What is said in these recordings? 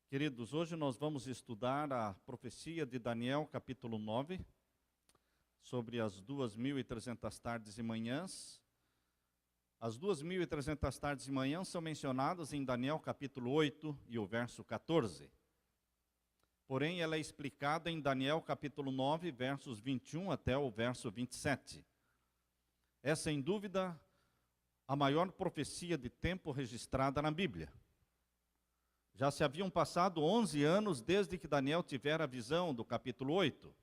Queridos, hoje nós vamos estudar a profecia de Daniel, capítulo 9, sobre as 2.300 tardes e manhãs. As 2.300 tardes e manhãs são mencionadas em Daniel, capítulo 8 e o verso 14. Porém, ela é explicada em Daniel, capítulo 9, versos 21 até o verso 27. É, sem dúvida, a maior profecia de tempo registrada na Bíblia. Já se haviam passado 11 anos desde que Daniel tivera a visão do capítulo 8.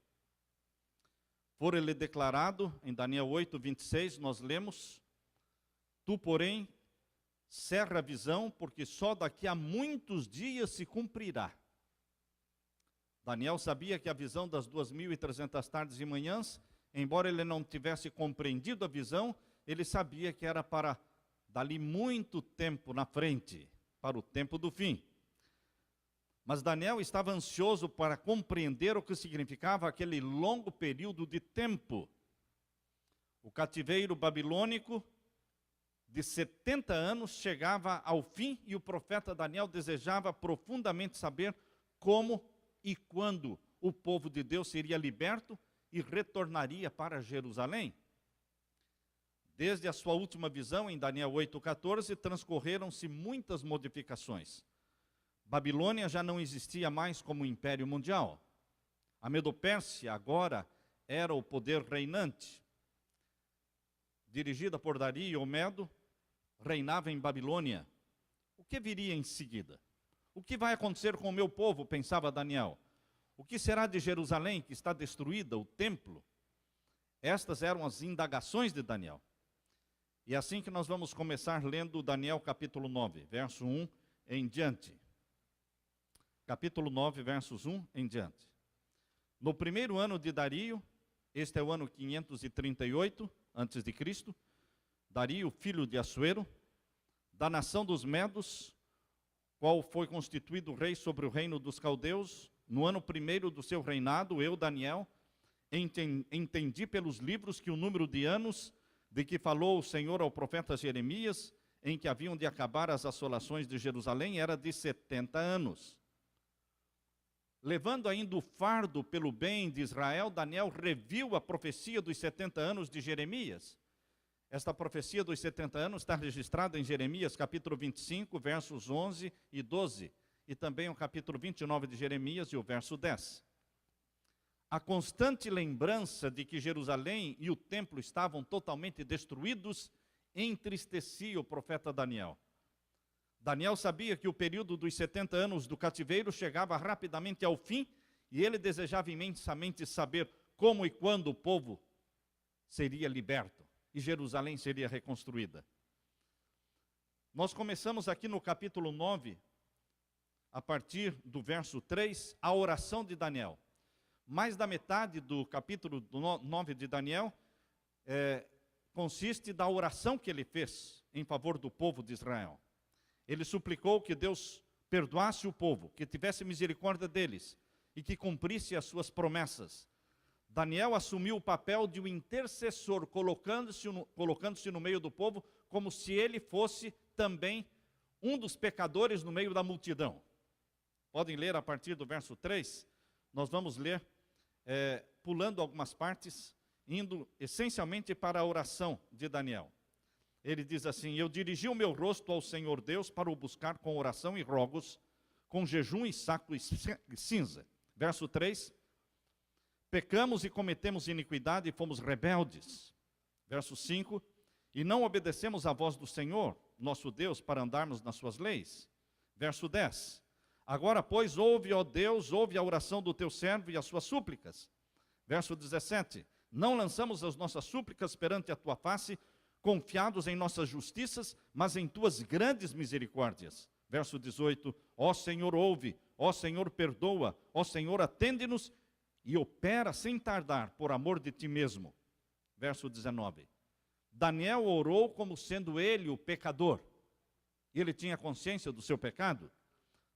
Fora-lhe declarado, em Daniel 8, 26, nós lemos: Tu, porém, cerra a visão, porque só daqui a muitos dias se cumprirá. Daniel sabia que a visão das 2.300 tardes e manhãs, embora ele não tivesse compreendido a visão, ele sabia que era para dali muito tempo na frente, para o tempo do fim. Mas Daniel estava ansioso para compreender o que significava aquele longo período de tempo. O cativeiro babilônico de 70 anos chegava ao fim e o profeta Daniel desejava profundamente saber como e quando o povo de Deus seria liberto e retornaria para Jerusalém. Desde a sua última visão, em Daniel 8,14, transcorreram-se muitas modificações. Babilônia já não existia mais como império mundial. A Medo-Pérsia agora era o poder reinante. Dirigida por Dario o Medo, reinava em Babilônia. O que viria em seguida? O que vai acontecer com o meu povo, pensava Daniel? O que será de Jerusalém, que está destruída, o templo? Estas eram as indagações de Daniel. E é assim que nós vamos começar lendo Daniel capítulo 9, verso 1 em diante. Capítulo 9, versos 1 em diante. No primeiro ano de Dario, este é o ano 538 a.C., Dario, filho de Assuero, da nação dos Medos, qual foi constituído rei sobre o reino dos caldeus, no ano primeiro do seu reinado, eu, Daniel, entendi pelos livros que o número de anos de que falou o Senhor ao profeta Jeremias, em que haviam de acabar as assolações de Jerusalém, era de 70 anos. Levando ainda o fardo pelo bem de Israel, Daniel reviu a profecia dos 70 anos de Jeremias. Esta profecia dos 70 anos está registrada em Jeremias, capítulo 25, versos 11 e 12, e também o capítulo 29 de Jeremias e o verso 10. A constante lembrança de que Jerusalém e o templo estavam totalmente destruídos entristecia o profeta Daniel. Daniel sabia que o período dos 70 anos do cativeiro chegava rapidamente ao fim e ele desejava imensamente saber como e quando o povo seria liberto e Jerusalém seria reconstruída. Nós começamos aqui no capítulo 9, a partir do verso 3, a oração de Daniel. Mais da metade do capítulo 9 de Daniel consiste da oração que ele fez em favor do povo de Israel. Ele suplicou que Deus perdoasse o povo, que tivesse misericórdia deles e que cumprisse as suas promessas. Daniel assumiu o papel de um intercessor, colocando-se no meio do povo, como se ele fosse também um dos pecadores no meio da multidão. Podem ler a partir do verso 3, nós vamos ler pulando algumas partes, indo essencialmente para a oração de Daniel. Ele diz assim: Eu dirigi o meu rosto ao Senhor Deus para o buscar com oração e rogos, com jejum e saco e cinza. Verso 3, pecamos e cometemos iniquidade e fomos rebeldes. Verso 5, e não obedecemos à voz do Senhor, nosso Deus, para andarmos nas suas leis. Verso 10, agora, pois, ouve, ó Deus, ouve a oração do teu servo e as suas súplicas. Verso 17, não lançamos as nossas súplicas perante a tua face, confiados em nossas justiças, mas em tuas grandes misericórdias. Verso 18, ó Senhor, ouve, ó Senhor, perdoa, ó Senhor, atende-nos e opera sem tardar, por amor de ti mesmo. Verso 19, Daniel orou como sendo ele o pecador. Ele tinha consciência do seu pecado.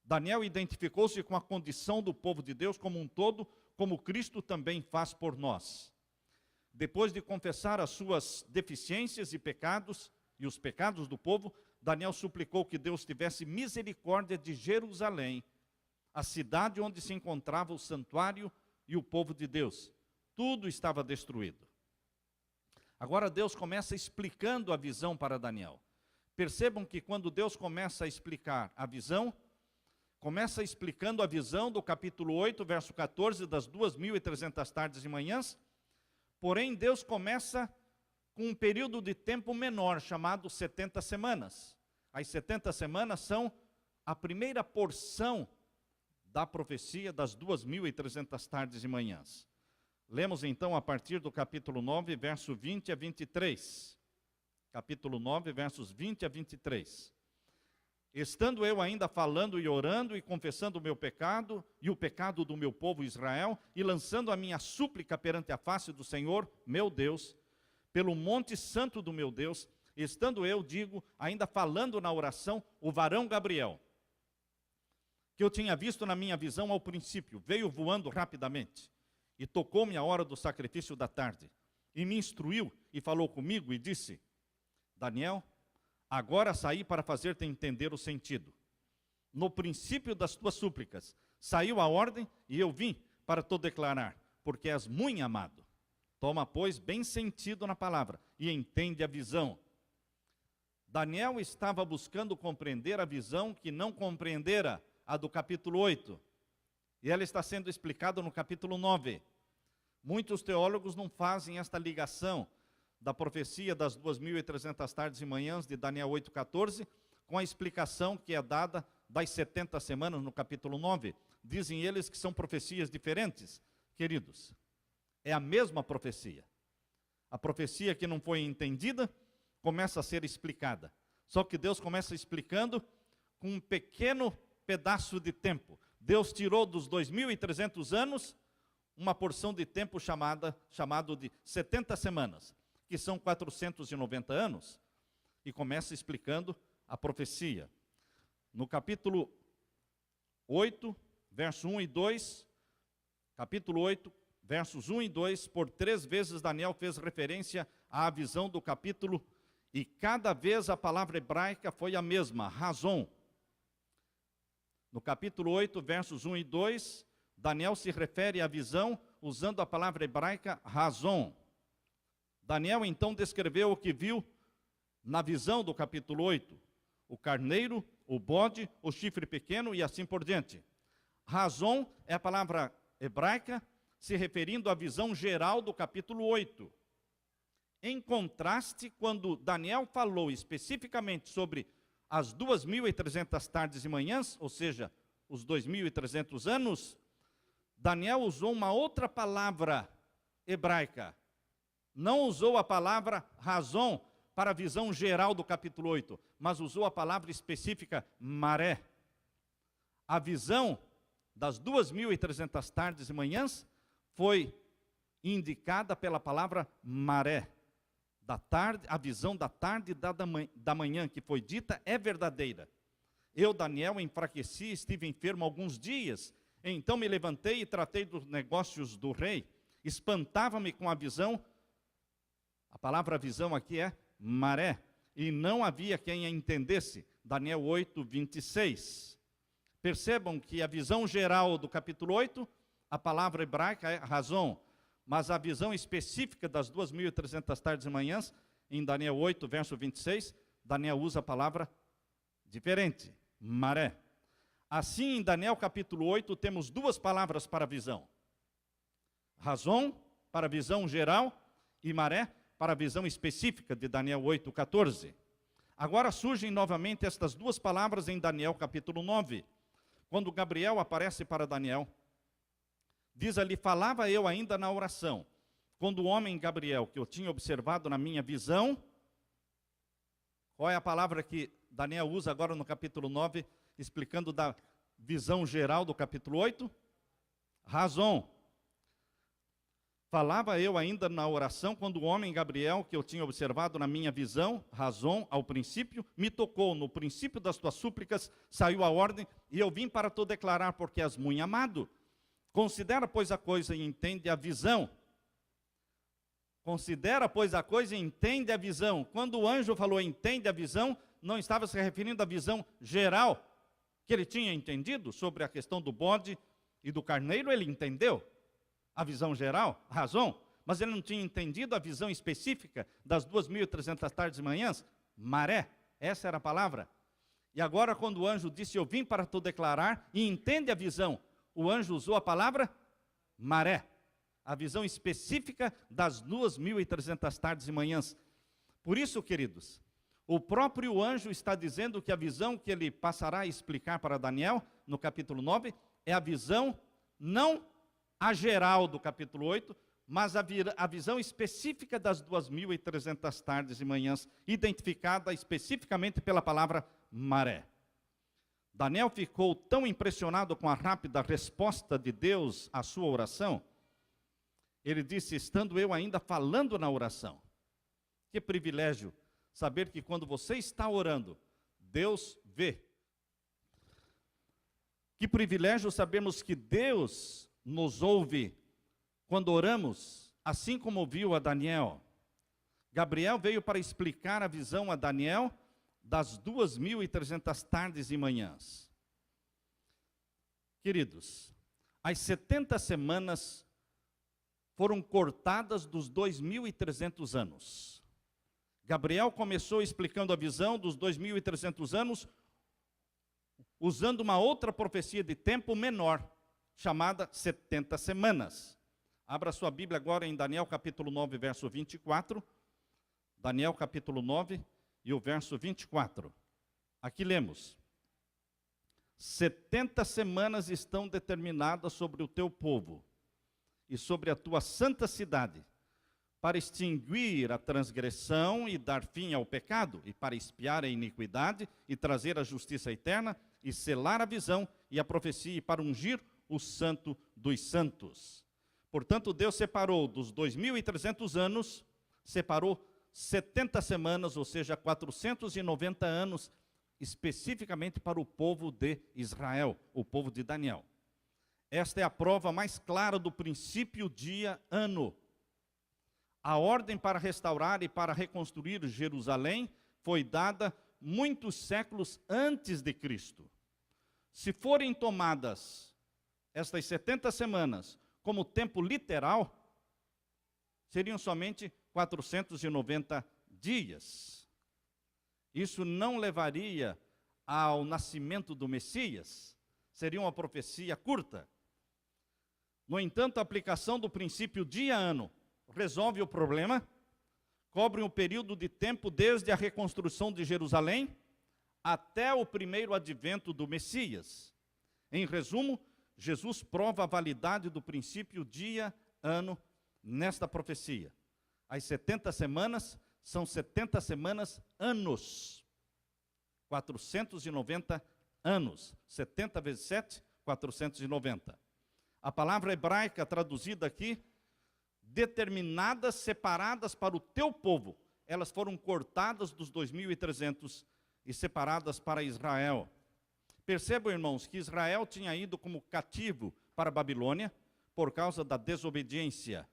Daniel identificou-se com a condição do povo de Deus como um todo, como Cristo também faz por nós. Depois de confessar as suas deficiências e pecados, e os pecados do povo, Daniel suplicou que Deus tivesse misericórdia de Jerusalém a cidade onde se encontrava o santuário e o povo de Deus. Tudo estava destruído. Agora Deus começa explicando a visão para Daniel. Percebam que quando Deus começa a explicar a visão, começa explicando a visão do capítulo 8, verso 14, das 2.300 tardes e manhãs. Porém, Deus começa com um período de tempo menor, chamado 70 semanas. As 70 semanas são a primeira porção da profecia das 2.300 tardes e manhãs. Lemos então a partir do capítulo 9, verso 20 a 23. Capítulo 9, versos 20 a 23. Estando eu ainda falando e orando e confessando o meu pecado e o pecado do meu povo Israel, e lançando a minha súplica perante a face do Senhor, meu Deus, pelo monte santo do meu Deus, estando eu, digo, ainda falando na oração, o varão Gabriel, que eu tinha visto na minha visão ao princípio, veio voando rapidamente, e tocou-me a hora do sacrifício da tarde, e me instruiu, e falou comigo, e disse, Daniel, agora saí para fazer-te entender o sentido. No princípio das tuas súplicas, saiu a ordem, e eu vim para te declarar, porque és muito amado. Toma, pois, bem sentido na palavra, e entende a visão. Daniel estava buscando compreender a visão que não compreendera a do capítulo 8. E ela está sendo explicada no capítulo 9. Muitos teólogos não fazem esta ligação da profecia das 2.300 tardes e manhãs de Daniel 8,14, com a explicação que é dada das 70 semanas no capítulo 9. Dizem eles que são profecias diferentes. Queridos, é a mesma profecia. A profecia que não foi entendida, começa a ser explicada. Só que Deus começa explicando com um pequeno pedaço de tempo. Deus tirou dos 2.300 anos uma porção de tempo chamado de 70 semanas, que são 490 anos, e começa explicando a profecia. No capítulo 8, verso 1 e 2, capítulo 8, versos 1 e 2, por 3 vezes Daniel fez referência à visão do capítulo, e cada vez a palavra hebraica foi a mesma, razão. No capítulo 8, versos 1 e 2, Daniel se refere à visão usando a palavra hebraica razão. Daniel então descreveu o que viu na visão do capítulo 8, o carneiro, o bode, o chifre pequeno e assim por diante. Razão é a palavra hebraica se referindo à visão geral do capítulo 8. Em contraste, quando Daniel falou especificamente sobre as 2.300 tardes e manhãs, ou seja, os 2.300 anos, Daniel usou uma outra palavra hebraica. Não usou a palavra razão para a visão geral do capítulo 8, mas usou a palavra específica maré. A visão das 2.300 tardes e manhãs foi indicada pela palavra maré. Da tarde, a visão da tarde e da manhã que foi dita é verdadeira. Eu, Daniel, enfraqueci, estive enfermo alguns dias. Então me levantei e tratei dos negócios do rei. Espantava-me com a visão. A palavra visão aqui é maré. E não havia quem a entendesse. Daniel 8, 26. Percebam que a visão geral do capítulo 8, a palavra hebraica é razão. Mas a visão específica das 2.300 tardes e manhãs, em Daniel 8, verso 26, Daniel usa a palavra diferente, maré. Assim, em Daniel capítulo 8, temos duas palavras para a visão. Razão, para a visão geral, e maré, para a visão específica de Daniel 8, 14. Agora surgem novamente estas duas palavras em Daniel capítulo 9. Quando Gabriel aparece para Daniel, diz ali, falava eu ainda na oração, quando o homem Gabriel, que eu tinha observado na minha visão, qual é a palavra que Daniel usa agora no capítulo 9, explicando da visão geral do capítulo 8? Razão. Falava eu ainda na oração, quando o homem Gabriel, que eu tinha observado na minha visão, razão, ao princípio, me tocou, no princípio das tuas súplicas, saiu a ordem, e eu vim para te declarar, porque és muito amado. Considera, pois, a coisa e entende a visão. Considera, pois, a coisa e entende a visão. Quando o anjo falou entende a visão, não estava se referindo à visão geral, que ele tinha entendido sobre a questão do bode e do carneiro, ele entendeu a visão geral, a razão, mas ele não tinha entendido a visão específica das 2.300 tardes e manhãs, maré, essa era a palavra. E agora quando o anjo disse, eu vim para tu declarar, e entende a visão, o anjo usou a palavra maré, a visão específica das 2.300 tardes e manhãs. Por isso, queridos, o próprio anjo está dizendo que a visão que ele passará a explicar para Daniel, no capítulo 9, é a visão, não a geral do capítulo 8, mas a visão específica das 2.300 tardes e manhãs, identificada especificamente pela palavra maré. Daniel ficou tão impressionado com a rápida resposta de Deus à sua oração, ele disse, estando eu ainda falando na oração, que privilégio saber que quando você está orando, Deus vê. Que privilégio sabermos que Deus nos ouve quando oramos, assim como ouviu a Daniel. Gabriel veio para explicar a visão a Daniel das 2.300 tardes e manhãs. Queridos, as 70 semanas foram cortadas dos 2.300 anos. Gabriel começou explicando a visão dos 2.300 anos, usando uma outra profecia de tempo menor, chamada 70 semanas. Abra sua Bíblia agora em Daniel capítulo 9, verso 24. Daniel capítulo 9 e o verso 24. Aqui lemos. 70 semanas estão determinadas sobre o teu povo e sobre a tua santa cidade, para extinguir a transgressão e dar fim ao pecado, e para expiar a iniquidade e trazer a justiça eterna, e selar a visão e a profecia, e para ungir o santo dos santos. Portanto, Deus separou dos 2.300 anos, separou 70 semanas, ou seja, 490 anos, especificamente para o povo de Israel, o povo de Daniel. Esta é a prova mais clara do princípio dia-ano. A ordem para restaurar e para reconstruir Jerusalém foi dada muitos séculos antes de Cristo. Se forem tomadas estas 70 semanas como tempo literal, seriam somente 490 dias. Isso não levaria ao nascimento do Messias, seria uma profecia curta. No entanto, a aplicação do princípio dia-ano resolve o problema, cobre um período de tempo desde a reconstrução de Jerusalém até o primeiro advento do Messias. Em resumo, Jesus prova a validade do princípio dia-ano nesta profecia. As 70 semanas são 70 semanas anos. 490 anos. 70 vezes 7, 490. A palavra hebraica traduzida aqui, determinadas, separadas para o teu povo. Elas foram cortadas dos 2.300 e separadas para Israel. Percebam, irmãos, que Israel tinha ido como cativo para a Babilônia por causa da desobediência.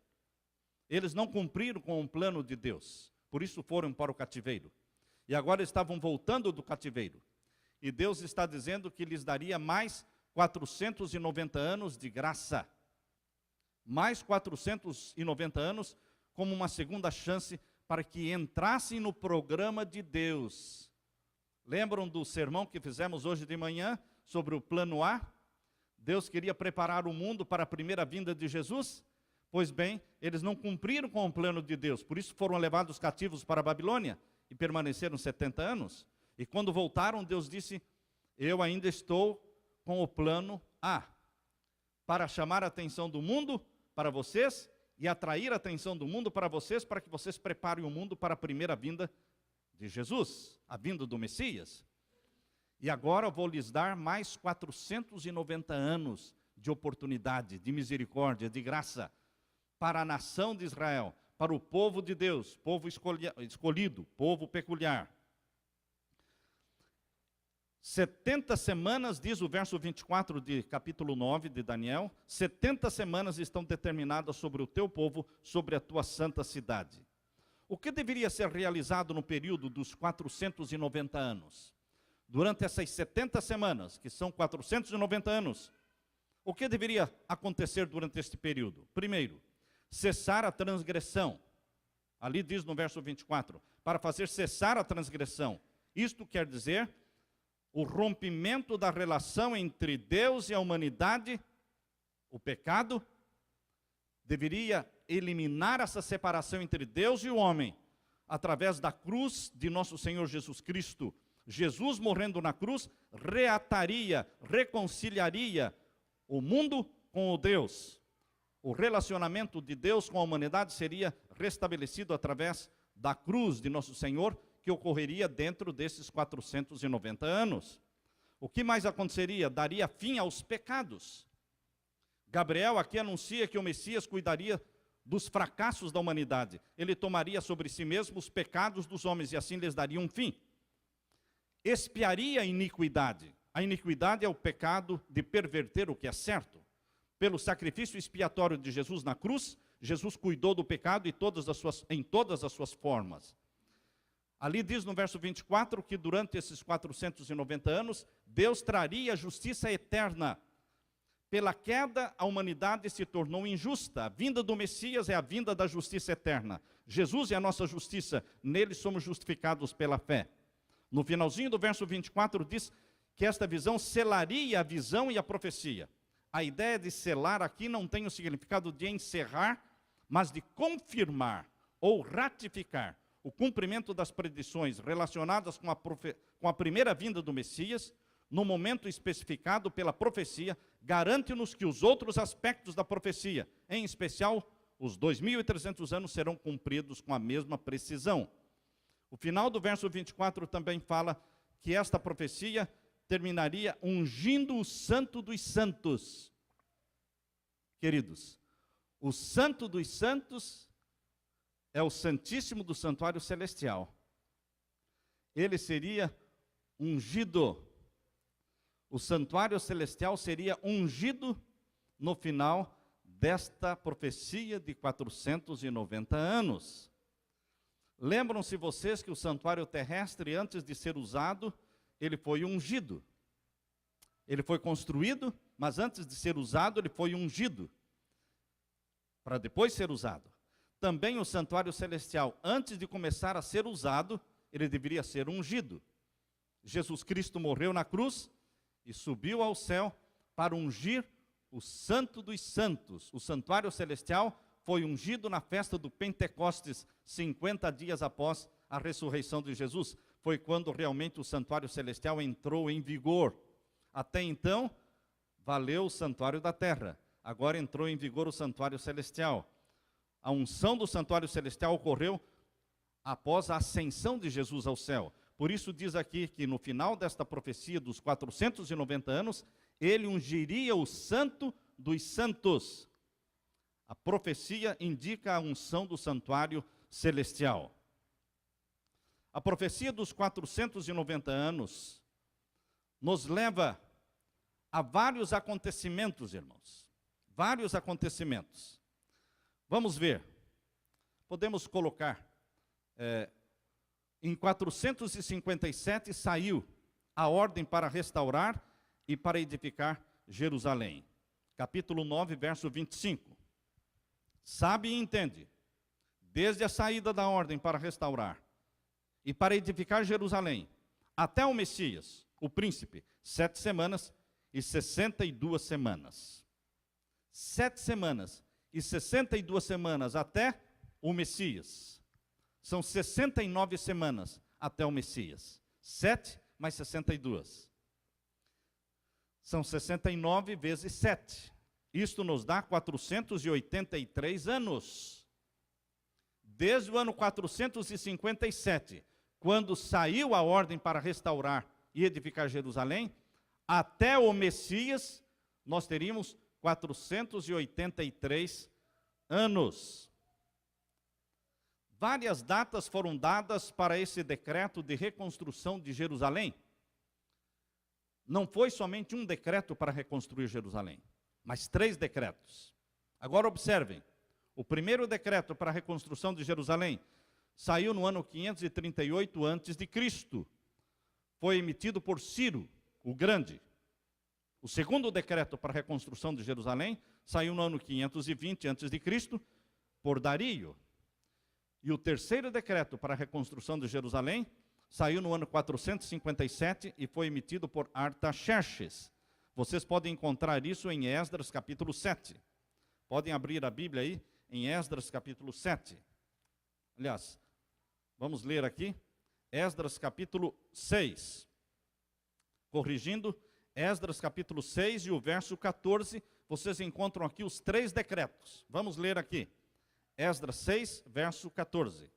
Eles não cumpriram com o plano de Deus, por isso foram para o cativeiro. E agora estavam voltando do cativeiro. E Deus está dizendo que lhes daria mais 490 anos de graça. Mais 490 anos como uma segunda chance para que entrassem no programa de Deus. Lembram do sermão que fizemos hoje de manhã sobre o plano A? Deus queria preparar o mundo para a primeira vinda de Jesus? Pois bem, eles não cumpriram com o plano de Deus, por isso foram levados cativos para a Babilônia e permaneceram 70 anos. E quando voltaram, Deus disse, eu ainda estou com o plano A, para chamar a atenção do mundo para vocês e atrair a atenção do mundo para vocês, para que vocês preparem o mundo para a primeira vinda de Jesus, a vinda do Messias. E agora eu vou lhes dar mais 490 anos de oportunidade, de misericórdia, de graça, para a nação de Israel, para o povo de Deus, povo escolhido, povo peculiar. 70 semanas, diz o verso 24 de capítulo 9 de Daniel, 70 semanas estão determinadas sobre o teu povo, sobre a tua santa cidade. O que deveria ser realizado no período dos 490 anos? durante essas 70 semanas, que são 490 anos, o que deveria acontecer durante este período? Primeiro, cessar a transgressão. Ali diz no verso 24, para fazer cessar a transgressão. Isto quer dizer o rompimento da relação entre Deus e a humanidade. O pecado deveria eliminar essa separação entre Deus e o homem, através da cruz de nosso Senhor Jesus Cristo. Jesus morrendo na cruz, reataria, reconciliaria o mundo com o Deus. O relacionamento de Deus com a humanidade seria restabelecido através da cruz de nosso Senhor, que ocorreria dentro desses 490 anos. O que mais aconteceria? Daria fim aos pecados. Gabriel aqui anuncia que o Messias cuidaria dos fracassos da humanidade. Ele tomaria sobre si mesmo os pecados dos homens e assim lhes daria um fim. Expiaria a iniquidade. A iniquidade é o pecado de perverter o que é certo. Pelo sacrifício expiatório de Jesus na cruz, Jesus cuidou do pecado em todas as suas formas. Ali diz no verso 24 que durante esses 490 anos, Deus traria justiça eterna. Pela queda, a humanidade se tornou injusta. A vinda do Messias é a vinda da justiça eterna. Jesus é a nossa justiça, nele somos justificados pela fé. No finalzinho do verso 24 diz que esta visão selaria a visão e a profecia. A ideia de selar aqui não tem o significado de encerrar, mas de confirmar ou ratificar o cumprimento das predições relacionadas com a primeira vinda do Messias, no momento especificado pela profecia, garante-nos que os outros aspectos da profecia, em especial os 2.300 anos, serão cumpridos com a mesma precisão. O final do verso 24 também fala que esta profecia terminaria ungindo o Santo dos Santos. Queridos, o Santo dos Santos é o Santíssimo do Santuário Celestial. Ele seria ungido. O Santuário Celestial seria ungido no final desta profecia de 490 anos. Lembram-se vocês que o santuário terrestre, antes de ser usado, ele foi ungido. Ele foi construído, mas antes de ser usado, ele foi ungido, para depois ser usado. Também o santuário celestial, antes de começar a ser usado, ele deveria ser ungido. Jesus Cristo morreu na cruz e subiu ao céu para ungir o Santo dos Santos. O santuário celestial foi ungido na festa do Pentecostes, 50 dias após a ressurreição de Jesus. Foi quando realmente o santuário celestial entrou em vigor. Até então, valeu o santuário da terra. Agora entrou em vigor o santuário celestial. A unção do santuário celestial ocorreu após a ascensão de Jesus ao céu. Por isso diz aqui que no final desta profecia dos 490 anos, ele ungiria o Santo dos Santos. A profecia indica a unção do santuário celestial. A profecia dos 490 anos nos leva a vários acontecimentos, irmãos. Vários acontecimentos. Vamos ver. Podemos colocar, em 457 saiu a ordem para restaurar e para edificar Jerusalém. Capítulo 9, verso 25. Sabe e entende, desde a saída da ordem para restaurar e para edificar Jerusalém, até o Messias, o príncipe, 7 semanas e 62 semanas. 7 semanas e 62 semanas até o Messias. São 69 semanas até o Messias. 7 mais 62. São 69 vezes 7. Isto nos dá 483 anos. Desde o ano 457, quando saiu a ordem para restaurar e edificar Jerusalém, até o Messias, nós teríamos 483 anos. Várias datas foram dadas para esse decreto de reconstrução de Jerusalém. Não foi somente um decreto para reconstruir Jerusalém, mas 3 decretos. Agora observem, o primeiro decreto para a reconstrução de Jerusalém saiu no ano 538 a.C., foi emitido por Ciro, o Grande. O segundo decreto para a reconstrução de Jerusalém saiu no ano 520 a.C., por Dario. E o terceiro decreto para a reconstrução de Jerusalém saiu no ano 457 e foi emitido por Artaxerxes. Vocês podem encontrar isso em Esdras capítulo 7. Podem abrir a Bíblia aí em Esdras capítulo 7. Aliás, vamos ler aqui, Esdras capítulo 6. Corrigindo, Esdras capítulo 6 e o verso 14, vocês encontram aqui os 3 decretos. Vamos ler aqui, Esdras 6, verso 14.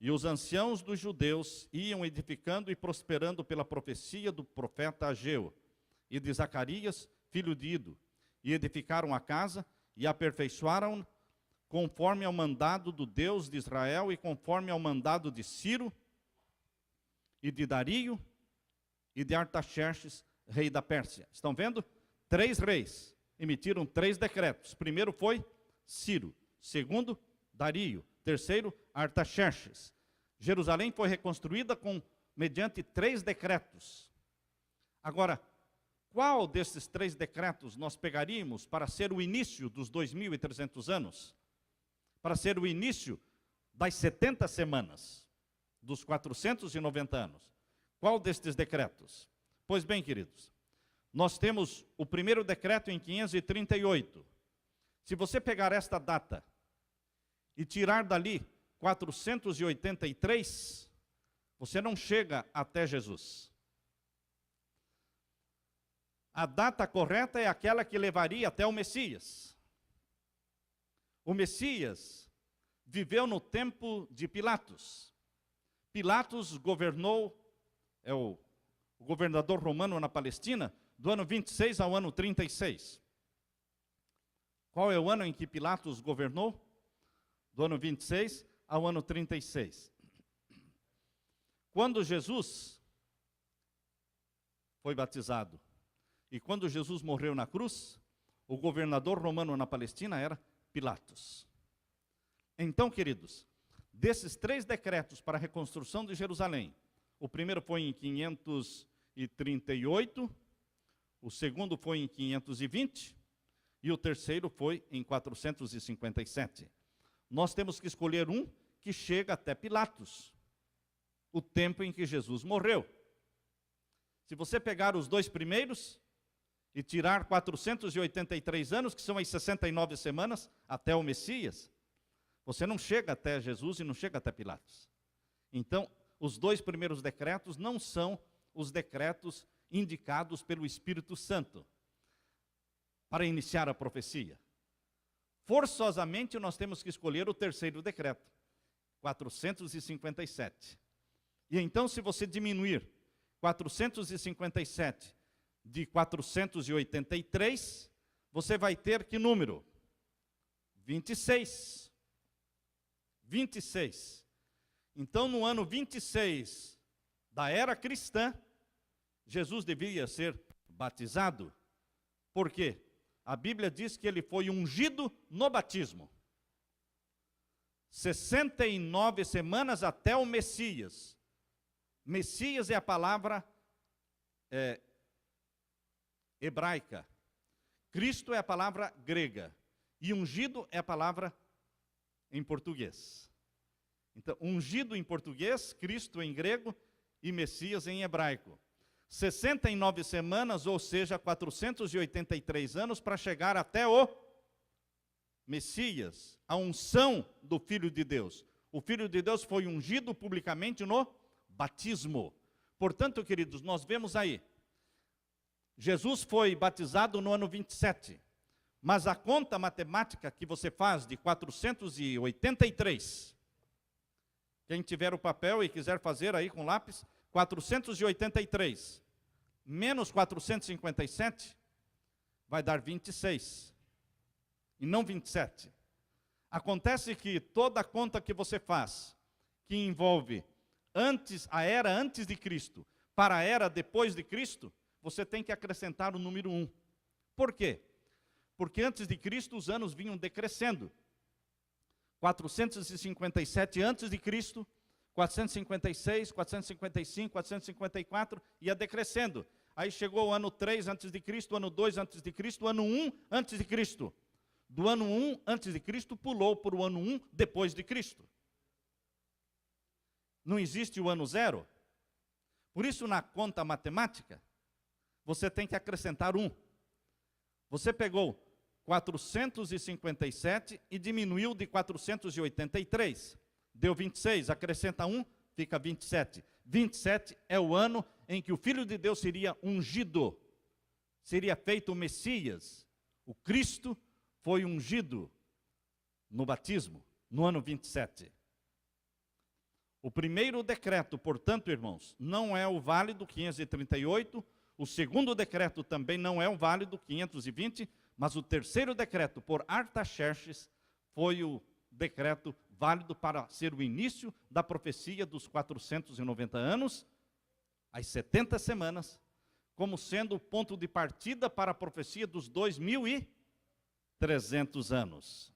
E os anciãos dos judeus iam edificando e prosperando pela profecia do profeta Ageu e de Zacarias, filho de Ido, e edificaram a casa e aperfeiçoaram conforme ao mandado do Deus de Israel e conforme ao mandado de Ciro e de Dario e de Artaxerxes, rei da Pérsia. Estão vendo? 3 reis emitiram 3 decretos. Primeiro foi Ciro, segundo Dario, terceiro Artaxerxes. Jerusalém foi reconstruída mediante 3 decretos. Agora, qual desses 3 decretos nós pegaríamos para ser o início dos 2.300 anos? Para ser o início das 70 semanas, dos 490 anos. Qual destes decretos? Pois bem, queridos, nós temos o primeiro decreto em 538. Se você pegar esta data e tirar dali 483, você não chega até Jesus. A data correta é aquela que levaria até o Messias. O Messias viveu no tempo de Pilatos. Pilatos governou, o governador romano na Palestina, do ano 26 ao ano 36. Qual é o ano em que Pilatos governou? Do ano 26 ao ano 36. Quando Jesus foi batizado e quando Jesus morreu na cruz, o governador romano na Palestina era Pilatos. Então, queridos, desses 3 decretos para a reconstrução de Jerusalém, o primeiro foi em 538, o segundo foi em 520 e o terceiro foi em 457. Nós temos que escolher um que chega até Pilatos, o tempo em que Jesus morreu. Se você pegar os 2 primeiros e tirar 483 anos, que são as 69 semanas, até o Messias, você não chega até Jesus e não chega até Pilatos. Então, os 2 primeiros decretos não são os decretos indicados pelo Espírito Santo para iniciar a profecia. Forçosamente, nós temos que escolher o terceiro decreto, 457. E então, se você diminuir 457 de 483, você vai ter que número? 26. 26. Então, no ano 26 da era cristã, Jesus devia ser batizado. Por quê? A Bíblia diz que ele foi ungido no batismo. 69 semanas até o Messias. Messias é a palavra hebraica. Cristo é a palavra grega. E ungido é a palavra em português. Então, ungido em português, Cristo em grego e Messias em hebraico. 69 semanas, ou seja, 483 anos para chegar até o Messias, a unção do Filho de Deus. O Filho de Deus foi ungido publicamente no batismo. Portanto, queridos, nós vemos aí, Jesus foi batizado no ano 27, mas a conta matemática que você faz de 483, quem tiver o papel e quiser fazer aí com lápis, 483 menos 457 vai dar 26 e não 27. Acontece que toda conta que você faz, que envolve a era antes de Cristo para a era depois de Cristo, você tem que acrescentar o número 1. Por quê? Porque antes de Cristo os anos vinham decrescendo. 457 antes de Cristo, 456, 455, 454, ia decrescendo. Aí chegou o ano 3 antes de Cristo, o ano 2 antes de Cristo, o ano 1 antes de Cristo. Do ano 1 antes de Cristo pulou para o ano 1 depois de Cristo. Não existe o ano 0. Por isso, na conta matemática, você tem que acrescentar 1. Você pegou 457 e diminuiu de 483. Deu 26, acrescenta 1, fica 27. 27 é o ano em que o Filho de Deus seria ungido. Seria feito o Messias. O Cristo foi ungido no batismo, no ano 27. O primeiro decreto, portanto, irmãos, não é o válido 538, o segundo decreto também não é o válido 520, mas o terceiro decreto, por Artaxerxes, foi o decreto válido para ser o início da profecia dos 490 anos, as 70 semanas, como sendo o ponto de partida para a profecia dos 2.300 anos.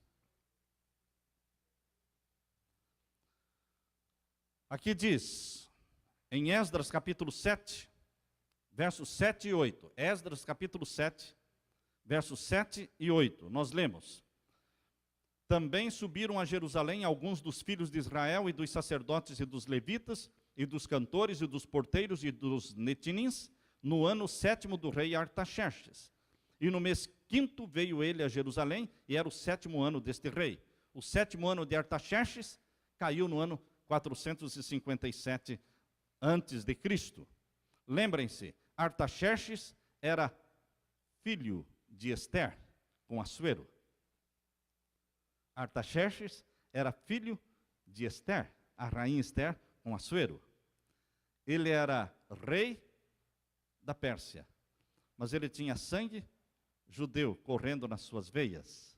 Aqui diz, em Esdras capítulo 7, versos 7 e 8. Esdras capítulo 7, versos 7 e 8. Nós lemos. Também subiram a Jerusalém alguns dos filhos de Israel e dos sacerdotes e dos levitas, e dos cantores e dos porteiros e dos netinins, no ano 7º do rei Artaxerxes. E no mês 5º veio ele a Jerusalém, e era o 7º ano deste rei. O 7º ano de Artaxerxes caiu no ano 457 antes de Cristo. Lembrem-se, Artaxerxes era filho de Ester, com Assuero. Artaxerxes era filho de Ester, a rainha Ester, com Assuero. Ele era rei da Pérsia, mas ele tinha sangue judeu correndo nas suas veias.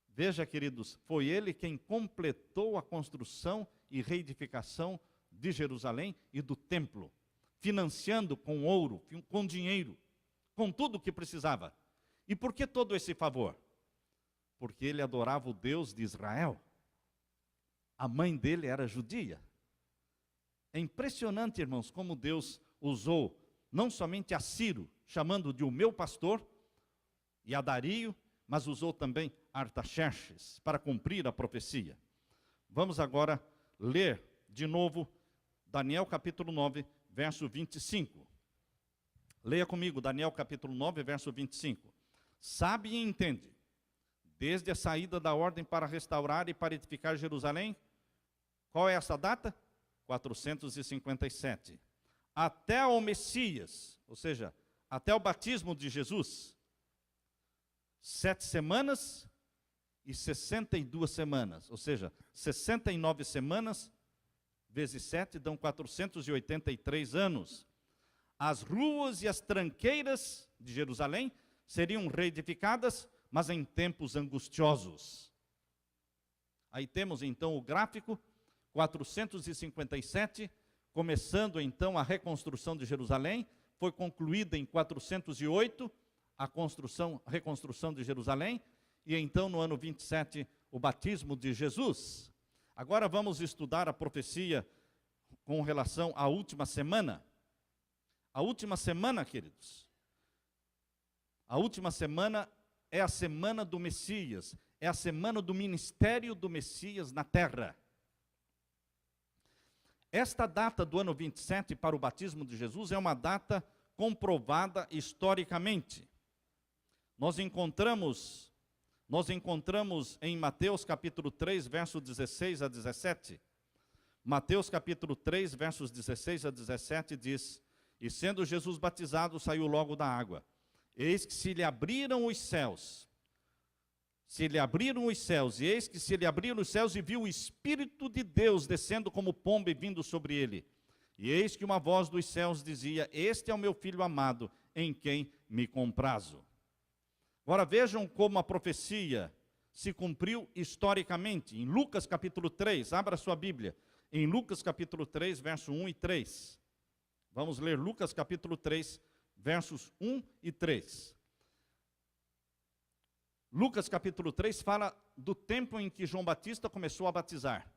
Veja, queridos, foi ele quem completou a construção e reedificação de Jerusalém e do templo, financiando com ouro, com dinheiro, com tudo o que precisava. E por que todo esse favor? Porque ele adorava o Deus de Israel. A mãe dele era judia. É impressionante, irmãos, como Deus usou não somente a Ciro, chamando de o meu pastor, e a Dario, mas usou também Artaxerxes para cumprir a profecia. Vamos agora ler de novo Daniel capítulo 9, verso 25. Leia comigo, Daniel capítulo 9, verso 25. Sabe e entende, desde a saída da ordem para restaurar e para edificar Jerusalém, qual é essa data? 457. Até o Messias, ou seja, até o batismo de Jesus, 7 semanas e 62 semanas, ou seja, 69 semanas vezes 7 dão 483 anos. As ruas e as tranqueiras de Jerusalém seriam reedificadas, mas em tempos angustiosos. Aí temos então o gráfico, 457, começando então a reconstrução de Jerusalém, foi concluída em 408, a reconstrução de Jerusalém, e então no ano 27, o batismo de Jesus. Agora vamos estudar a profecia com relação à última semana. A última semana, queridos, a última semana é a semana do Messias, é a semana do ministério do Messias na terra. Esta data do ano 27 para o batismo de Jesus é uma data comprovada historicamente. Nós encontramos em Mateus capítulo 3, verso 16 a 17. Mateus capítulo 3, versos 16 a 17 diz: E sendo Jesus batizado, saiu logo da água. Eis que se lhe abriram os céus. E eis que se lhe abriram os céus, e viu o Espírito de Deus descendo como pomba e vindo sobre ele. E eis que uma voz dos céus dizia: Este é o meu Filho amado, em quem me comprazo. Agora vejam como a profecia se cumpriu historicamente. Em Lucas capítulo 3, abra sua Bíblia. Em Lucas capítulo 3, verso 1 e 3. Vamos ler Lucas capítulo 3, versos 1 e 3. Lucas capítulo 3 fala do tempo em que João Batista começou a batizar.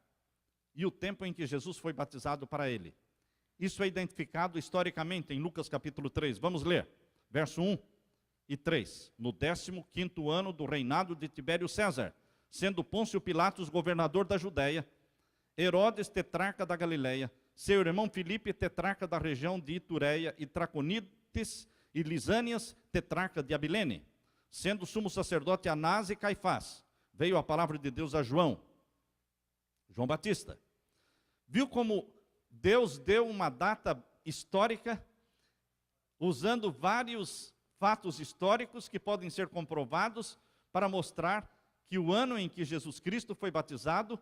e o tempo em que Jesus foi batizado para ele. Isso é identificado historicamente em Lucas capítulo 3. Vamos ler, verso 1 e 3. No 15º ano do reinado de Tibério César, sendo Pôncio Pilatos governador da Judéia, Herodes tetrarca da Galileia, seu irmão Filipe tetrarca da região de Itureia e Traconites e Lisânias tetrarca de Abilene, sendo sumo sacerdote Anás e Caifás, veio a palavra de Deus a João Batista. Viu como Deus deu uma data histórica, usando vários fatos históricos que podem ser comprovados para mostrar que o ano em que Jesus Cristo foi batizado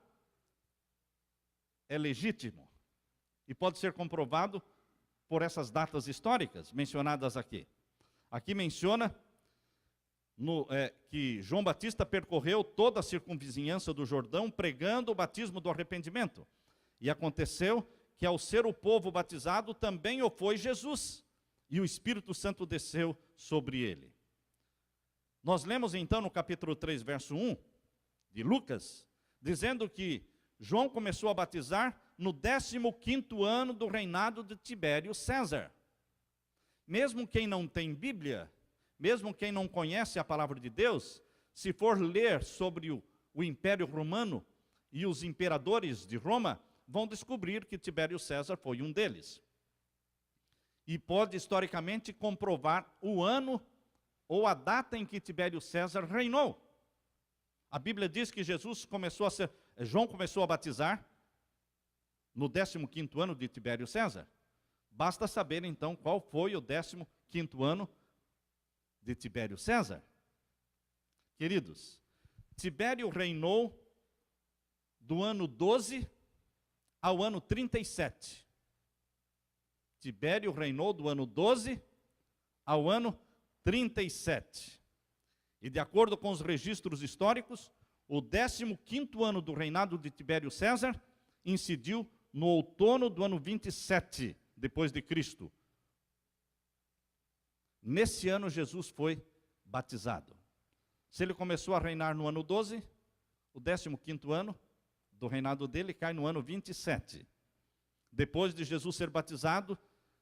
é legítimo e pode ser comprovado por essas datas históricas mencionadas aqui. Aqui menciona que João Batista percorreu toda a circunvizinhança do Jordão, pregando o batismo do arrependimento. E aconteceu que ao ser o povo batizado, também o foi Jesus, e o Espírito Santo desceu sobre ele. Nós lemos então no capítulo 3, verso 1 de Lucas, dizendo que João começou a batizar no 15º ano do reinado de Tibério César. Mesmo quem não tem Bíblia, mesmo quem não conhece a palavra de Deus, se for ler sobre o Império Romano e os imperadores de Roma, vão descobrir que Tibério César foi um deles. E pode historicamente comprovar o ano ou a data em que Tibério César reinou. A Bíblia diz que João começou a batizar no 15º ano de Tibério César. Basta saber então qual foi o 15º ano de Tibério César. Queridos, Tibério reinou do ano 12 ao ano 37. Tibério reinou do ano 12 ao ano 37. E de acordo com os registros históricos, o 15º ano do reinado de Tibério César incidiu no outono do ano 27 depois de Cristo. Nesse ano Jesus foi batizado. Se ele começou a reinar no ano 12, o 15º ano do reinado dele cai no ano 27. Depois de Jesus ser batizado,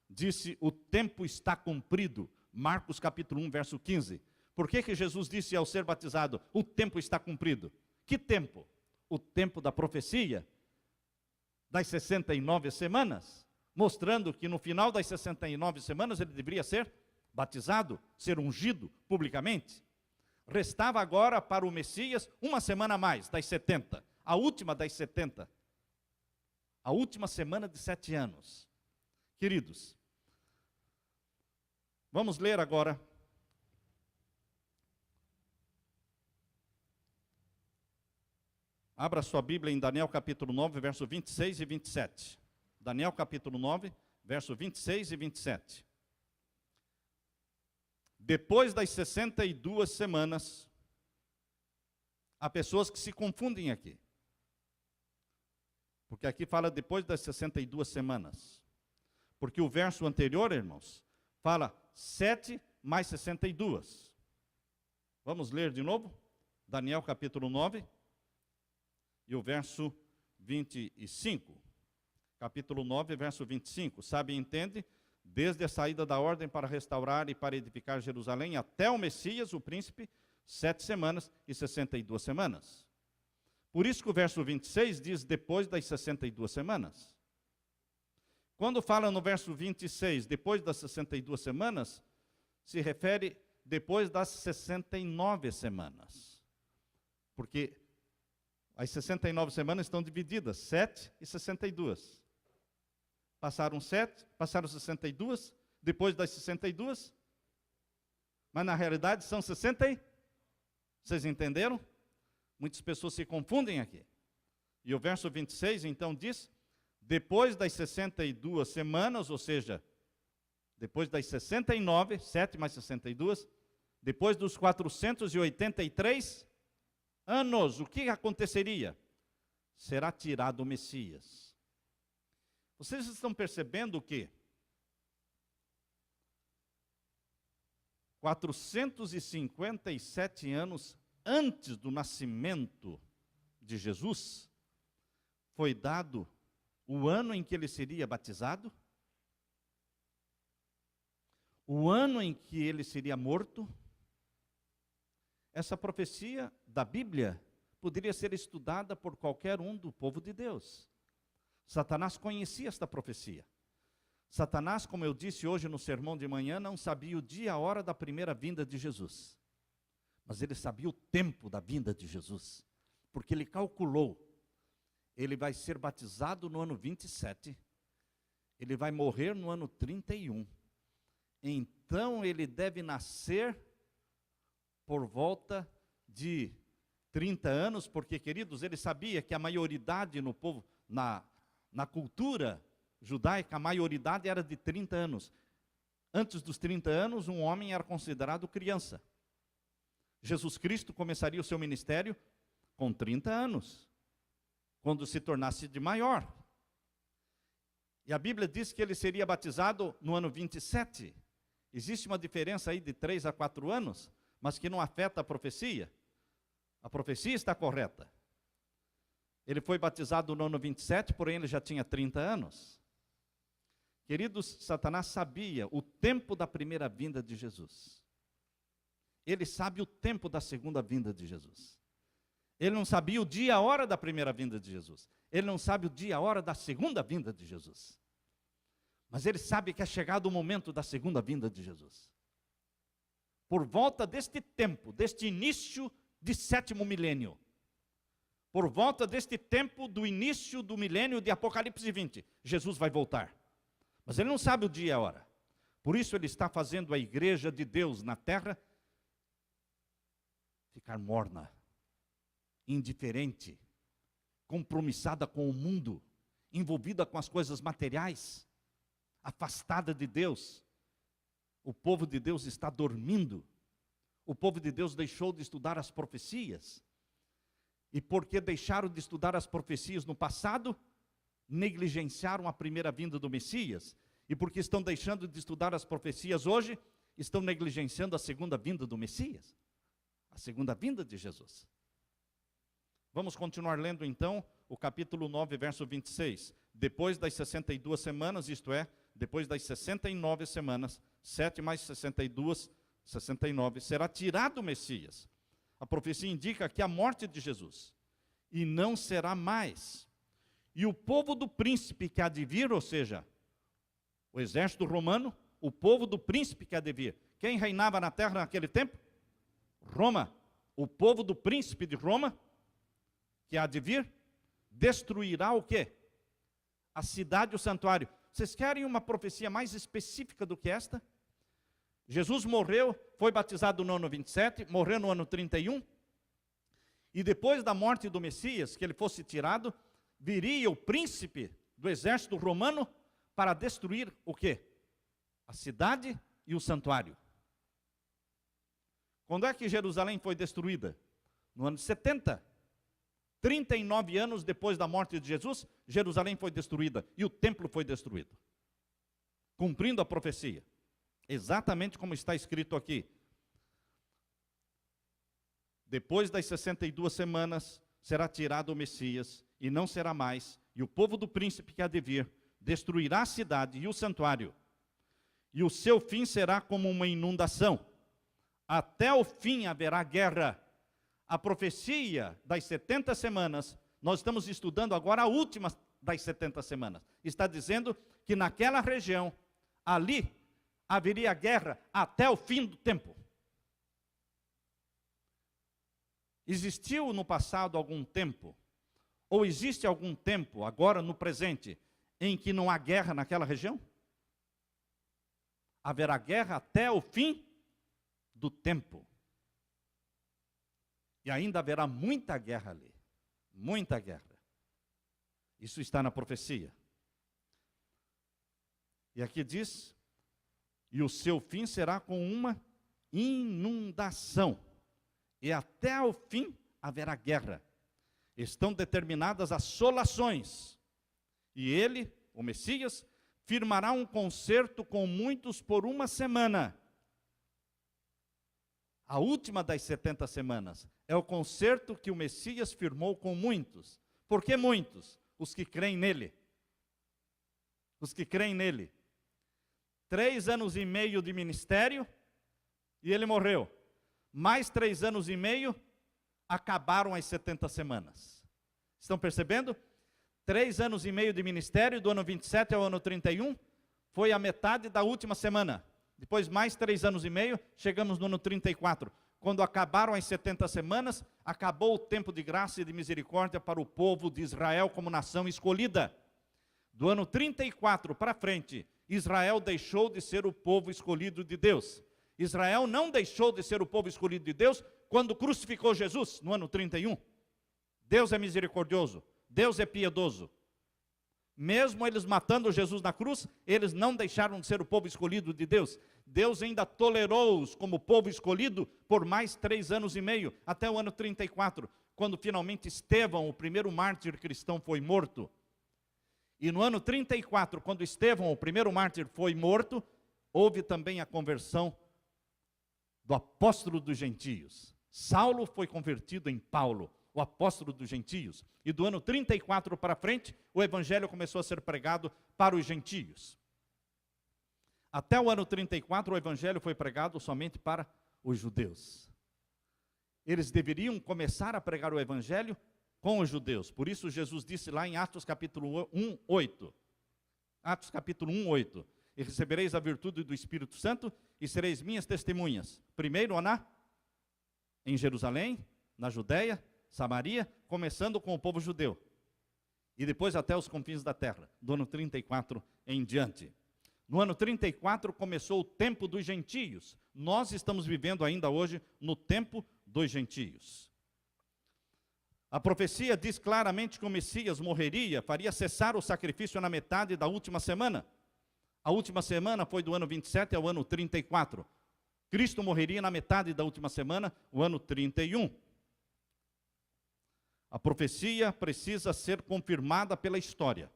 disse: o tempo está cumprido. Marcos capítulo 1, verso 15. Por que Jesus disse ao ser batizado: o tempo está cumprido? Que tempo? O tempo da profecia, das 69 semanas, mostrando que no final das 69 semanas ele deveria ser batizado, ser ungido publicamente. Restava agora para o Messias uma semana a mais, das 70, a última das 70, a última semana de 7 anos. Queridos, vamos ler agora abra sua Bíblia em Daniel capítulo 9, verso 26 e 27. Daniel capítulo 9, verso 26 e 27. Depois das 62 semanas, há pessoas que se confundem aqui. Porque aqui fala depois das 62 semanas. Porque o verso anterior, irmãos, fala 7 mais 62. Vamos ler de novo? Daniel capítulo 9 e o verso 25. Capítulo 9, verso 25. Sabe e entende? Desde a saída da ordem para restaurar e para edificar Jerusalém até o Messias, o príncipe, 7 semanas e 62 semanas. Por isso que o verso 26 diz depois das 62 semanas. Quando fala no verso 26, depois das 62 semanas, se refere depois das 69 semanas. Porque as 69 semanas estão divididas, 7 e 62. Passaram 7, passaram 62, depois das 62. Mas na realidade são 60. Vocês entenderam? Muitas pessoas se confundem aqui. E o verso 26 então diz: depois das 62 semanas, ou seja, depois das 69, 7 mais 62, depois dos 483 anos, o que aconteceria? Será tirado o Messias. Vocês estão percebendo que 457 anos antes do nascimento de Jesus, foi dado o ano em que ele seria batizado, o ano em que ele seria morto. Essa profecia da Bíblia poderia ser estudada por qualquer um do povo de Deus. Satanás conhecia esta profecia. Satanás, como eu disse hoje no sermão de manhã, não sabia o dia e a hora da primeira vinda de Jesus. Mas ele sabia o tempo da vinda de Jesus. Porque ele calculou. Ele vai ser batizado no ano 27. Ele vai morrer no ano 31. Então ele deve nascer por volta de 30 anos, porque, queridos, ele sabia que a maioridade no povo, na cultura judaica, a maioridade era de 30 anos. Antes dos 30 anos, um homem era considerado criança. Jesus Cristo começaria o seu ministério com 30 anos, quando se tornasse de maior. E a Bíblia diz que ele seria batizado no ano 27. Existe uma diferença aí de 3 a 4 anos, mas que não afeta a profecia. A profecia está correta. Ele foi batizado no ano 27, porém ele já tinha 30 anos. Queridos, Satanás sabia o tempo da primeira vinda de Jesus. Ele sabe o tempo da segunda vinda de Jesus. Ele não sabia o dia e a hora da primeira vinda de Jesus. Ele não sabe o dia e a hora da segunda vinda de Jesus. Mas ele sabe que é chegado o momento da segunda vinda de Jesus. Por volta deste tempo, deste início de 7º milênio, por volta deste tempo do início do milênio de Apocalipse 20, Jesus vai voltar. Mas ele não sabe o dia e a hora. Por isso ele está fazendo a igreja de Deus na terra ficar morna, indiferente, compromissada com o mundo, envolvida com as coisas materiais, afastada de Deus. O povo de Deus está dormindo. O povo de Deus deixou de estudar as profecias. E porque deixaram de estudar as profecias no passado, negligenciaram a primeira vinda do Messias. E porque estão deixando de estudar as profecias hoje, estão negligenciando a segunda vinda do Messias. A segunda vinda de Jesus. Vamos continuar lendo então o capítulo 9, verso 26. Depois das 62 semanas, isto é, depois das 69 semanas, 7 mais 62, 69, será tirado o Messias. A profecia indica que a morte de Jesus. E não será mais. E o povo do príncipe que há de vir, ou seja, o exército romano, o povo do príncipe que há de vir. Quem reinava na terra naquele tempo? Roma. O povo do príncipe de Roma, que há de vir, destruirá o quê? A cidade e o santuário. Vocês querem uma profecia mais específica do que esta? Jesus morreu, foi batizado no ano 27, morreu no ano 31, e depois da morte do Messias, que ele fosse tirado, viria o príncipe do exército romano para destruir o quê? A cidade e o santuário. Quando é que Jerusalém foi destruída? No ano 70. 39 anos depois da morte de Jesus, Jerusalém foi destruída e o templo foi destruído. Cumprindo a profecia. Exatamente como está escrito aqui. Depois das 62 semanas, será tirado o Messias, e não será mais, e o povo do príncipe que há de vir destruirá a cidade e o santuário, e o seu fim será como uma inundação. Até o fim haverá guerra. A profecia das 70 semanas, nós estamos estudando agora a última das 70 semanas. Está dizendo que naquela região, ali, haveria guerra até o fim do tempo. Existiu no passado algum tempo, ou existe algum tempo, agora no presente, em que não há guerra naquela região? Haverá guerra até o fim do tempo. E ainda haverá muita guerra ali. Muita guerra. Isso está na profecia. E aqui diz, e o seu fim será com uma inundação. E até o fim haverá guerra. Estão determinadas assolações. E ele, o Messias, firmará um concerto com muitos por uma semana. A última das 70 semanas é o concerto que o Messias firmou com muitos. Por que muitos? os que creem nele. Os que creem nele. 3 anos e meio de ministério e ele morreu. Mais 3 anos e meio, acabaram as 70 semanas. Estão percebendo? 3 anos e meio de ministério, do ano 27 ao ano 31, foi a metade da última semana. Depois mais 3 anos e meio, chegamos no ano 34. Quando acabaram as 70 semanas, acabou o tempo de graça e de misericórdia para o povo de Israel como nação escolhida. Do ano 34 para frente, Israel deixou de ser o povo escolhido de Deus. Israel não deixou de ser o povo escolhido de Deus quando crucificou Jesus, no ano 31. Deus é misericordioso, Deus é piedoso. Mesmo eles matando Jesus na cruz, eles não deixaram de ser o povo escolhido de Deus. Deus ainda tolerou-os como povo escolhido por mais 3 anos e meio, até o ano 34, quando finalmente Estevão, o primeiro mártir cristão, foi morto. E no ano 34, quando Estevão, o primeiro mártir, foi morto, houve também a conversão do apóstolo dos gentios. Saulo foi convertido em Paulo, o apóstolo dos gentios. E do ano 34 para frente, o evangelho começou a ser pregado para os gentios. Até o ano 34, o evangelho foi pregado somente para os judeus. Eles deveriam começar a pregar o evangelho com os judeus. Por isso Jesus disse lá em Atos capítulo 1, 8. Atos capítulo 1, 8. E recebereis a virtude do Espírito Santo e sereis minhas testemunhas. Primeiro em Jerusalém, na Judeia, Samaria, começando com o povo judeu. E depois até os confins da terra, do ano 34 em diante. No ano 34 começou o tempo dos gentios. Nós estamos vivendo ainda hoje no tempo dos gentios. A profecia diz claramente que o Messias morreria, faria cessar o sacrifício na metade da última semana. A última semana foi do ano 27 ao ano 34. Cristo morreria na metade da última semana, o ano 31. A profecia precisa ser confirmada pela história.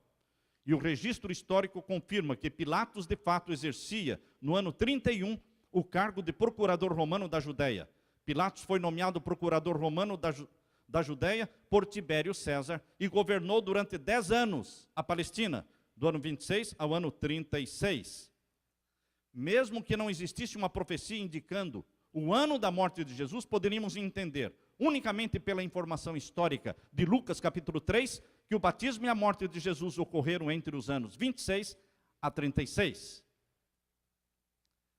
E o registro histórico confirma que Pilatos de fato exercia, no ano 31, o cargo de procurador romano da Judéia. Pilatos foi nomeado procurador romano da Judéia por Tibério César e governou durante 10 anos a Palestina, do ano 26 ao ano 36. Mesmo que não existisse uma profecia indicando o ano da morte de Jesus, poderíamos entender, unicamente pela informação histórica de Lucas capítulo 3, que o batismo e a morte de Jesus ocorreram entre os anos 26 a 36.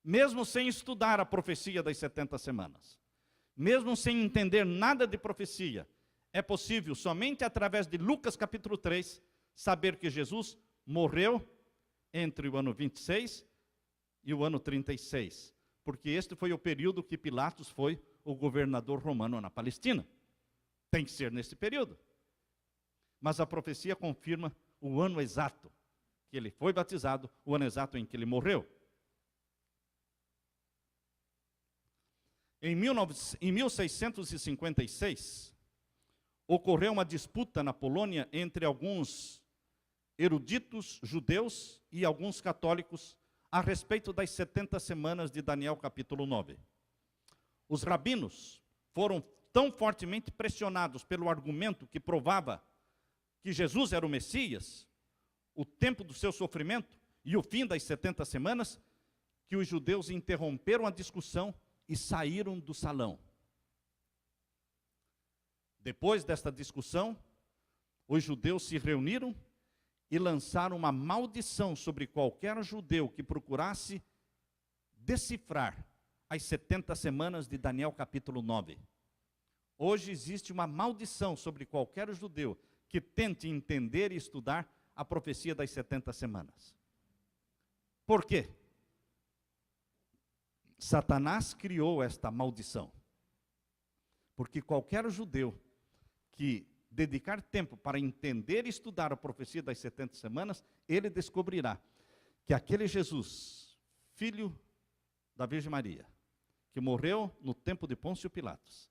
Mesmo sem estudar a profecia das 70 semanas, mesmo sem entender nada de profecia, é possível, somente através de Lucas capítulo 3, saber que Jesus morreu entre o ano 26 e o ano 36, porque este foi o período que Pilatos foi o governador romano na Palestina. Tem que ser nesse período. Mas a profecia confirma o ano exato que ele foi batizado, o ano exato em que ele morreu. Em 1656, ocorreu uma disputa na Polônia entre alguns eruditos judeus e alguns católicos a respeito das 70 semanas de Daniel capítulo 9. Os rabinos foram tão fortemente pressionados pelo argumento que provava que Jesus era o Messias, o tempo do seu sofrimento e o fim das 70 semanas, que os judeus interromperam a discussão e saíram do salão. Depois desta discussão, os judeus se reuniram e lançaram uma maldição sobre qualquer judeu que procurasse decifrar as 70 semanas de Daniel capítulo 9. Hoje existe uma maldição sobre qualquer judeu que tente entender e estudar a profecia das 70 semanas. Por quê? Satanás criou esta maldição. Porque qualquer judeu que dedicar tempo para entender e estudar a profecia das 70 semanas, ele descobrirá que aquele Jesus, filho da Virgem Maria, que morreu no tempo de Pôncio Pilatos,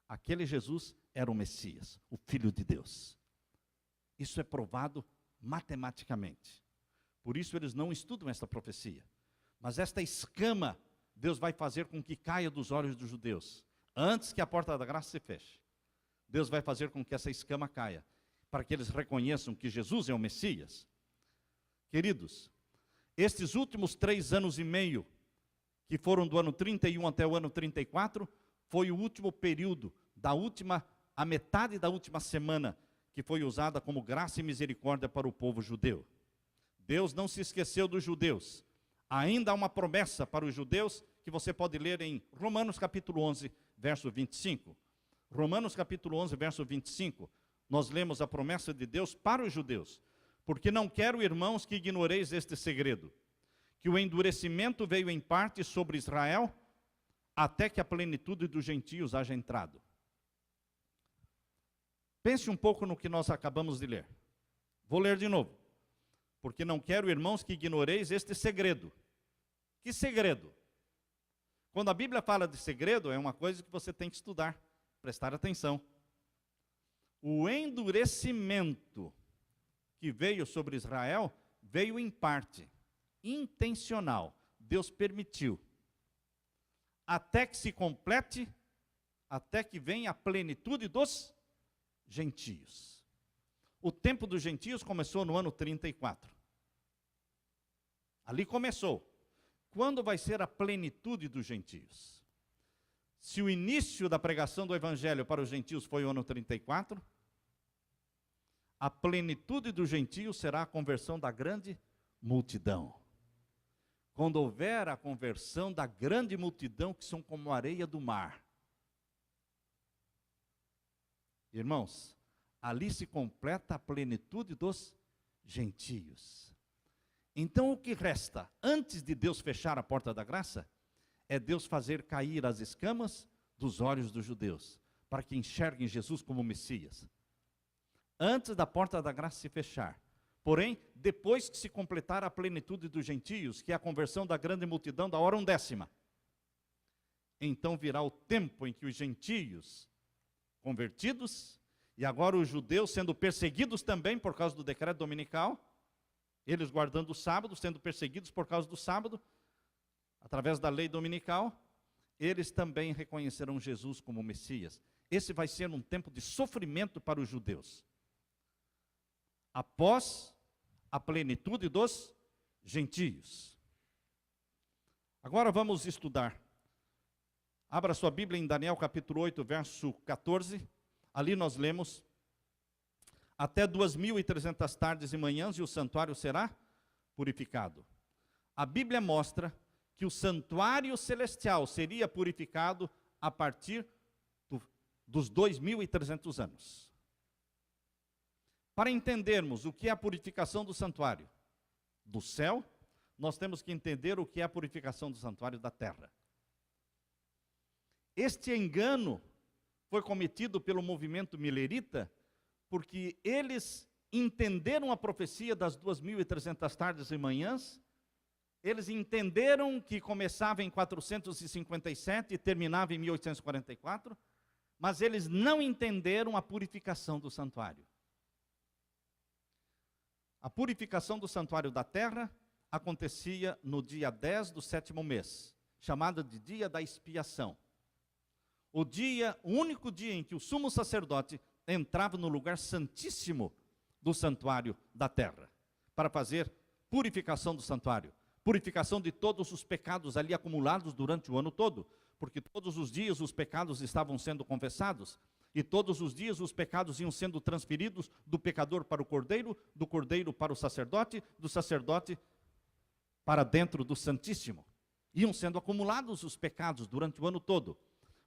aquele Jesus era o Messias, o Filho de Deus. Isso é provado matematicamente. Por isso eles não estudam esta profecia. Mas esta escama, Deus vai fazer com que caia dos olhos dos judeus, antes que a porta da graça se feche. Deus vai fazer com que essa escama caia, para que eles reconheçam que Jesus é o Messias. Queridos, estes últimos 3 anos e meio, que foram do ano 31 até o ano 34, foi o último período, a metade da última semana, que foi usada como graça e misericórdia para o povo judeu. Deus não se esqueceu dos judeus. Ainda há uma promessa para os judeus, que você pode ler em Romanos capítulo 11, verso 25. Romanos capítulo 11, verso 25, nós lemos a promessa de Deus para os judeus. Porque não quero, irmãos, que ignoreis este segredo, que o endurecimento veio em parte sobre Israel, até que a plenitude dos gentios haja entrado. Pense um pouco no que nós acabamos de ler. Vou ler de novo. Porque não quero, irmãos, que ignoreis este segredo. Que segredo? Quando a Bíblia fala de segredo, é uma coisa que você tem que estudar, prestar atenção. O endurecimento que veio sobre Israel, veio em parte, intencional. Deus permitiu. Até que se complete, até que venha a plenitude dos gentios. O tempo dos gentios começou no ano 34. Ali começou. Quando vai ser a plenitude dos gentios? Se o início da pregação do evangelho para os gentios foi o ano 34, a plenitude dos gentios será a conversão da grande multidão. Quando houver a conversão da grande multidão, que são como a areia do mar. Irmãos, ali se completa a plenitude dos gentios. Então o que resta, antes de Deus fechar a porta da graça, é Deus fazer cair as escamas dos olhos dos judeus, para que enxerguem Jesus como Messias. Antes da porta da graça se fechar. Porém, depois que se completar a plenitude dos gentios, que é a conversão da grande multidão da hora 1/10, então virá o tempo em que os gentios convertidos, e agora os judeus sendo perseguidos também por causa do decreto dominical, eles guardando o sábado, sendo perseguidos por causa do sábado, através da lei dominical, eles também reconhecerão Jesus como Messias. Esse vai ser um tempo de sofrimento para os judeus. Após a plenitude dos gentios. Agora vamos estudar. Abra sua Bíblia em Daniel capítulo 8, verso 14. Ali nós lemos: até 2.300 tardes e manhãs e o santuário será purificado. A Bíblia mostra que o santuário celestial seria purificado a partir dos 2.300 anos. Para entendermos o que é a purificação do santuário do céu, nós temos que entender o que é a purificação do santuário da terra. Este engano foi cometido pelo movimento milerita, porque eles entenderam a profecia das 2.300 tardes e manhãs, eles entenderam que começava em 457 e terminava em 1844, mas eles não entenderam a purificação do santuário. A purificação do santuário da terra acontecia no dia 10 do 7º mês, chamado de dia da expiação. O único dia em que o sumo sacerdote entrava no lugar santíssimo do santuário da terra, para fazer purificação do santuário, purificação de todos os pecados ali acumulados durante o ano todo, porque todos os dias os pecados estavam sendo confessados, e todos os dias os pecados iam sendo transferidos do pecador para o cordeiro, do cordeiro para o sacerdote, do sacerdote para dentro do Santíssimo. Iam sendo acumulados os pecados durante o ano todo.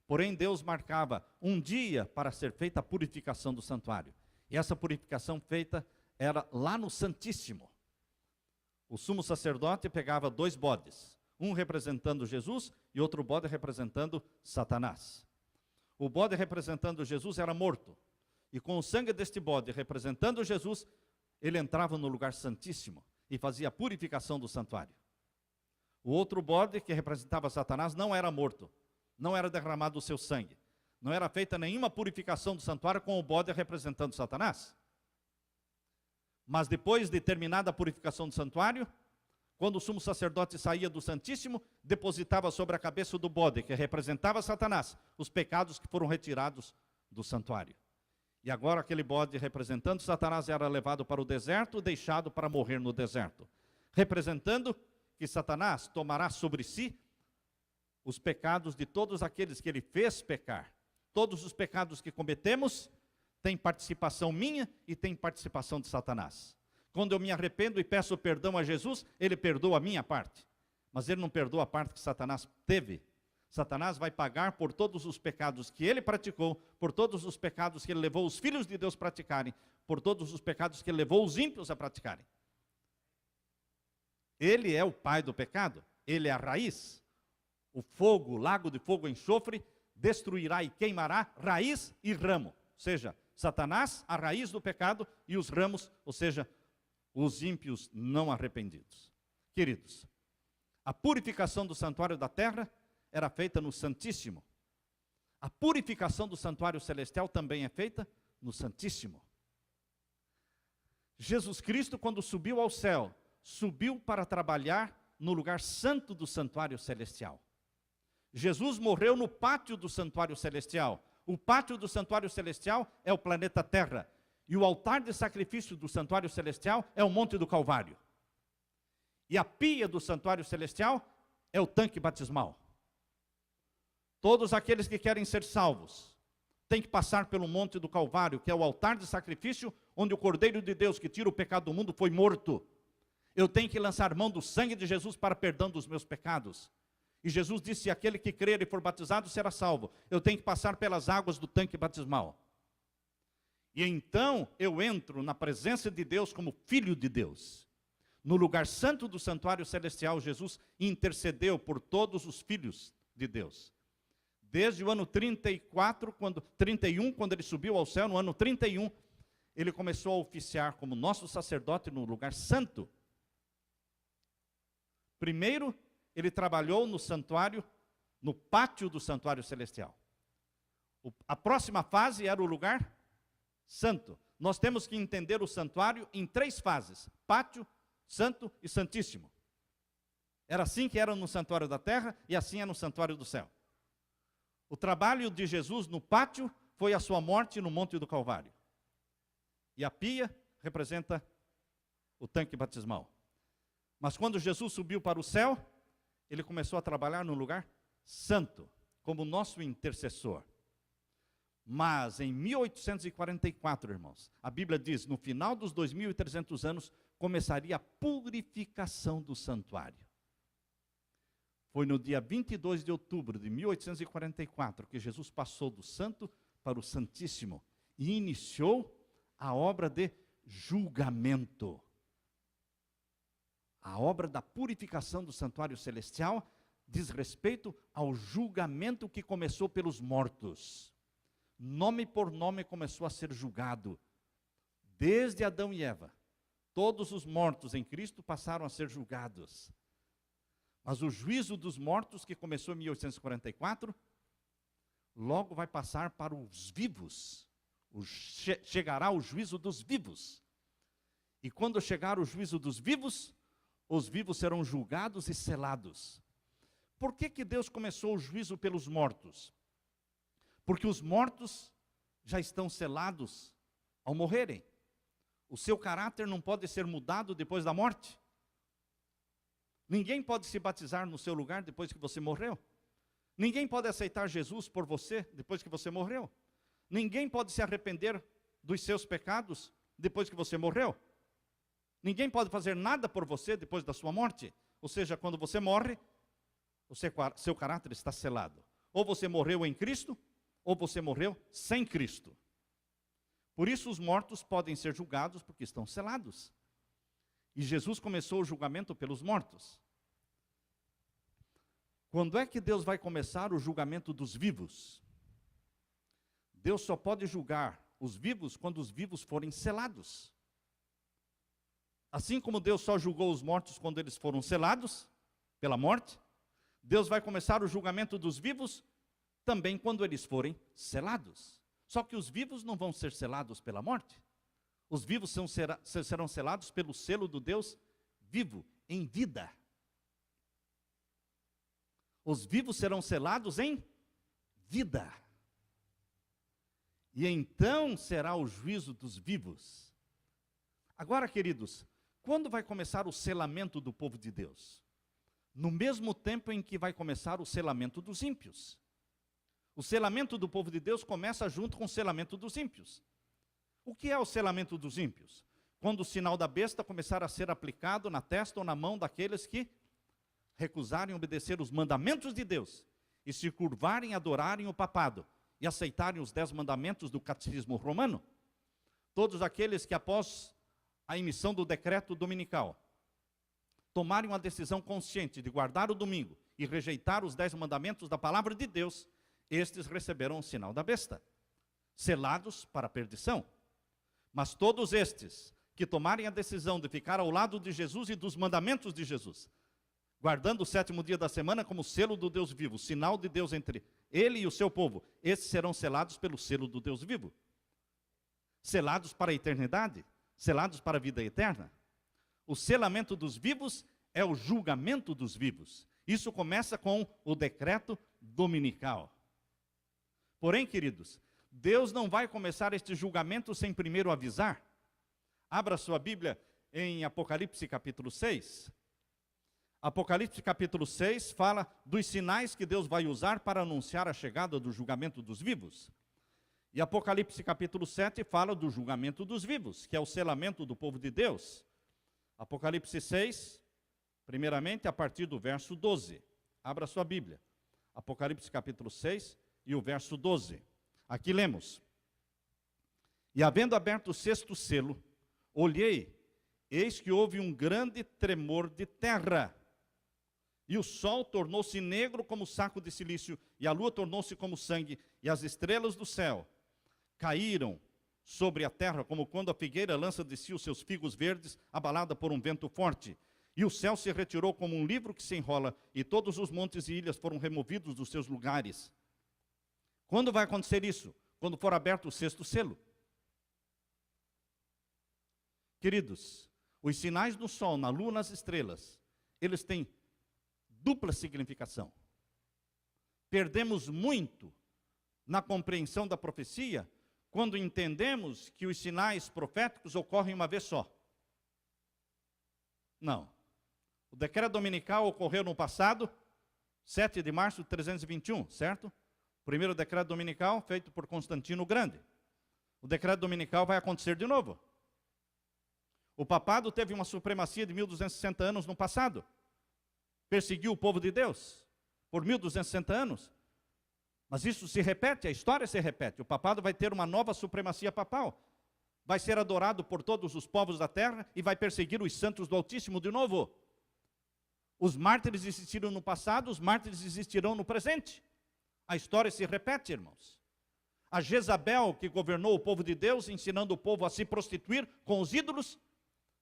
Porém, Deus marcava um dia para ser feita a purificação do santuário. E essa purificação feita era lá no Santíssimo. O sumo sacerdote pegava 2 bodes, um representando Jesus e outro bode representando Satanás. O bode representando Jesus era morto, e com o sangue deste bode representando Jesus, ele entrava no lugar santíssimo e fazia a purificação do santuário. O outro bode, que representava Satanás, não era morto, não era derramado o seu sangue, não era feita nenhuma purificação do santuário com o bode representando Satanás. Mas depois de terminada a purificação do santuário, quando o sumo sacerdote saía do Santíssimo, depositava sobre a cabeça do bode, que representava Satanás, os pecados que foram retirados do santuário. E agora aquele bode representando Satanás era levado para o deserto, deixado para morrer no deserto. Representando que Satanás tomará sobre si os pecados de todos aqueles que ele fez pecar. Todos os pecados que cometemos têm participação minha e tem participação de Satanás. Quando eu me arrependo e peço perdão a Jesus, ele perdoa a minha parte. Mas ele não perdoa a parte que Satanás teve. Satanás vai pagar por todos os pecados que ele praticou, por todos os pecados que ele levou os filhos de Deus a praticarem, por todos os pecados que ele levou os ímpios a praticarem. Ele é o pai do pecado, ele é a raiz. O fogo, o lago de fogo e enxofre, destruirá e queimará raiz e ramo. Ou seja, Satanás, a raiz do pecado, e os ramos, ou seja, os ímpios não arrependidos. Queridos, a purificação do santuário da terra era feita no Santíssimo. A purificação do santuário celestial também é feita no Santíssimo. Jesus Cristo, quando subiu ao céu, subiu para trabalhar no lugar santo do santuário celestial. Jesus morreu no pátio do santuário celestial. O pátio do santuário celestial é o planeta Terra. E o altar de sacrifício do santuário celestial é o Monte do Calvário. E a pia do santuário celestial é o tanque batismal. Todos aqueles que querem ser salvos têm que passar pelo Monte do Calvário, que é o altar de sacrifício, onde o Cordeiro de Deus que tira o pecado do mundo foi morto. Eu tenho que lançar mão do sangue de Jesus para perdão dos meus pecados. E Jesus disse, aquele que crer e for batizado será salvo. Eu tenho que passar pelas águas do tanque batismal. E então eu entro na presença de Deus como filho de Deus. No lugar santo do santuário celestial, Jesus intercedeu por todos os filhos de Deus. Desde o ano 31, quando ele subiu ao céu, no ano 31, ele começou a oficiar como nosso sacerdote no lugar santo. Primeiro, ele trabalhou no santuário, no pátio do santuário celestial. A próxima fase era o lugar santo. Nós temos que entender o santuário em 3 fases: pátio, santo e santíssimo. Era assim que era no santuário da terra e assim é no santuário do céu. O trabalho de Jesus no pátio foi a sua morte no Monte do Calvário. E a pia representa o tanque batismal. Mas quando Jesus subiu para o céu, ele começou a trabalhar no lugar santo, como nosso intercessor. Mas em 1844, irmãos, a Bíblia diz, no final dos 2300 anos, começaria a purificação do santuário. Foi no dia 22 de outubro de 1844 que Jesus passou do santo para o santíssimo e iniciou a obra de julgamento. A obra da purificação do santuário celestial diz respeito ao julgamento que começou pelos mortos. Nome por nome começou a ser julgado. Desde Adão e Eva, todos os mortos em Cristo passaram a ser julgados. Mas o juízo dos mortos, que começou em 1844, logo vai passar para os vivos. Chegará o juízo dos vivos. E quando chegar o juízo dos vivos, os vivos serão julgados e selados. Por que que Deus começou o juízo pelos mortos? Porque os mortos já estão selados ao morrerem. O seu caráter não pode ser mudado depois da morte. Ninguém pode se batizar no seu lugar depois que você morreu. Ninguém pode aceitar Jesus por você depois que você morreu. Ninguém pode se arrepender dos seus pecados depois que você morreu. Ninguém pode fazer nada por você depois da sua morte. Ou seja, quando você morre, o seu caráter está selado. Ou você morreu em Cristo, ou você morreu sem Cristo. Por isso os mortos podem ser julgados porque estão selados. E Jesus começou o julgamento pelos mortos. Quando é que Deus vai começar o julgamento dos vivos? Deus só pode julgar os vivos quando os vivos forem selados. Assim como Deus só julgou os mortos quando eles foram selados pela morte, Deus vai começar o julgamento dos vivos também quando eles forem selados. Só que os vivos não vão ser selados pela morte. Os vivos serão selados pelo selo do Deus vivo, em vida. Os vivos serão selados em vida. e então será o juízo dos vivos. Agora, queridos, quando vai começar o selamento do povo de Deus? No mesmo tempo em que vai começar o selamento dos ímpios. O selamento do povo de Deus começa junto com o selamento dos ímpios. O que é o selamento dos ímpios? Quando o sinal da besta começar a ser aplicado na testa ou na mão daqueles que recusarem obedecer os mandamentos de Deus e se curvarem e adorarem o papado e aceitarem os 10 mandamentos do catecismo romano. Todos aqueles que após a emissão do decreto dominical tomarem uma decisão consciente de guardar o domingo e rejeitar os 10 mandamentos da palavra de Deus, estes receberão o sinal da besta, selados para a perdição. Mas todos estes que tomarem a decisão de ficar ao lado de Jesus e dos mandamentos de Jesus, guardando o 7º dia da semana como selo do Deus vivo, sinal de Deus entre ele e o seu povo, esses serão selados pelo selo do Deus vivo. Selados para a eternidade, selados para a vida eterna. O selamento dos vivos é o julgamento dos vivos. Isso começa com o decreto dominical. Porém, queridos, Deus não vai começar este julgamento sem primeiro avisar. Abra sua Bíblia em Apocalipse capítulo 6. Apocalipse capítulo 6 fala dos sinais que Deus vai usar para anunciar a chegada do julgamento dos vivos. E Apocalipse capítulo 7 fala do julgamento dos vivos, que é o selamento do povo de Deus. Apocalipse 6, primeiramente a partir do verso 12. Abra sua Bíblia. Apocalipse capítulo 6 e o verso 12. Aqui lemos: E havendo aberto o 6º selo, olhei, eis que houve um grande tremor de terra. E o sol tornou-se negro como saco de cilício, e a lua tornou-se como sangue, e as estrelas do céu caíram sobre a terra, como quando a figueira lança de si os seus figos verdes, abalada por um vento forte. E o céu se retirou como um livro que se enrola, e todos os montes e ilhas foram removidos dos seus lugares. Quando vai acontecer isso? Quando for aberto o 6º selo. Queridos, os sinais do sol, na lua, nas estrelas, eles têm dupla significação. Perdemos muito na compreensão da profecia quando entendemos que os sinais proféticos ocorrem uma vez só. Não. O decreto dominical ocorreu no passado, 7 de março de 321, certo? O primeiro decreto dominical feito por Constantino o Grande. O decreto dominical vai acontecer de novo. O papado teve uma supremacia de 1260 anos no passado. Perseguiu o povo de Deus por 1260 anos. Mas isso se repete, a história se repete. O papado vai ter uma nova supremacia papal. Vai ser adorado por todos os povos da terra e vai perseguir os santos do Altíssimo de novo. Os mártires existiram no passado, os mártires existirão no presente. A história se repete, irmãos. A Jezabel, que governou o povo de Deus, ensinando o povo a se prostituir com os ídolos,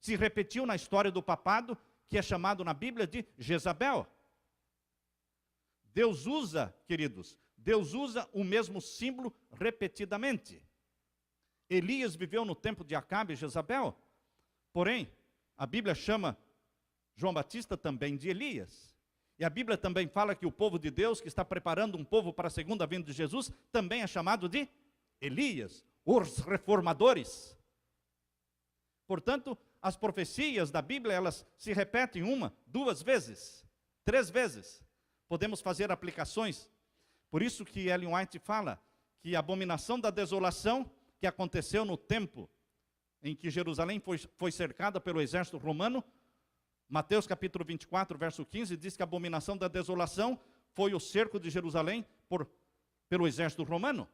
se repetiu na história do papado, que é chamado na Bíblia de Jezabel. Deus usa, queridos, Deus usa o mesmo símbolo repetidamente. Elias viveu no tempo de Acabe e Jezabel, porém, a Bíblia chama João Batista também de Elias. E a Bíblia também fala que o povo de Deus, que está preparando um povo para a segunda vinda de Jesus, também é chamado de Elias, os reformadores. Portanto, as profecias da Bíblia, elas se repetem 1, 2 vezes, 3 vezes. Podemos fazer aplicações. Por isso que Ellen White fala que a abominação da desolação, que aconteceu no tempo em que Jerusalém foi cercada pelo exército romano, Mateus capítulo 24, verso 15, diz que a abominação da desolação foi o cerco de Jerusalém pelo exército romano.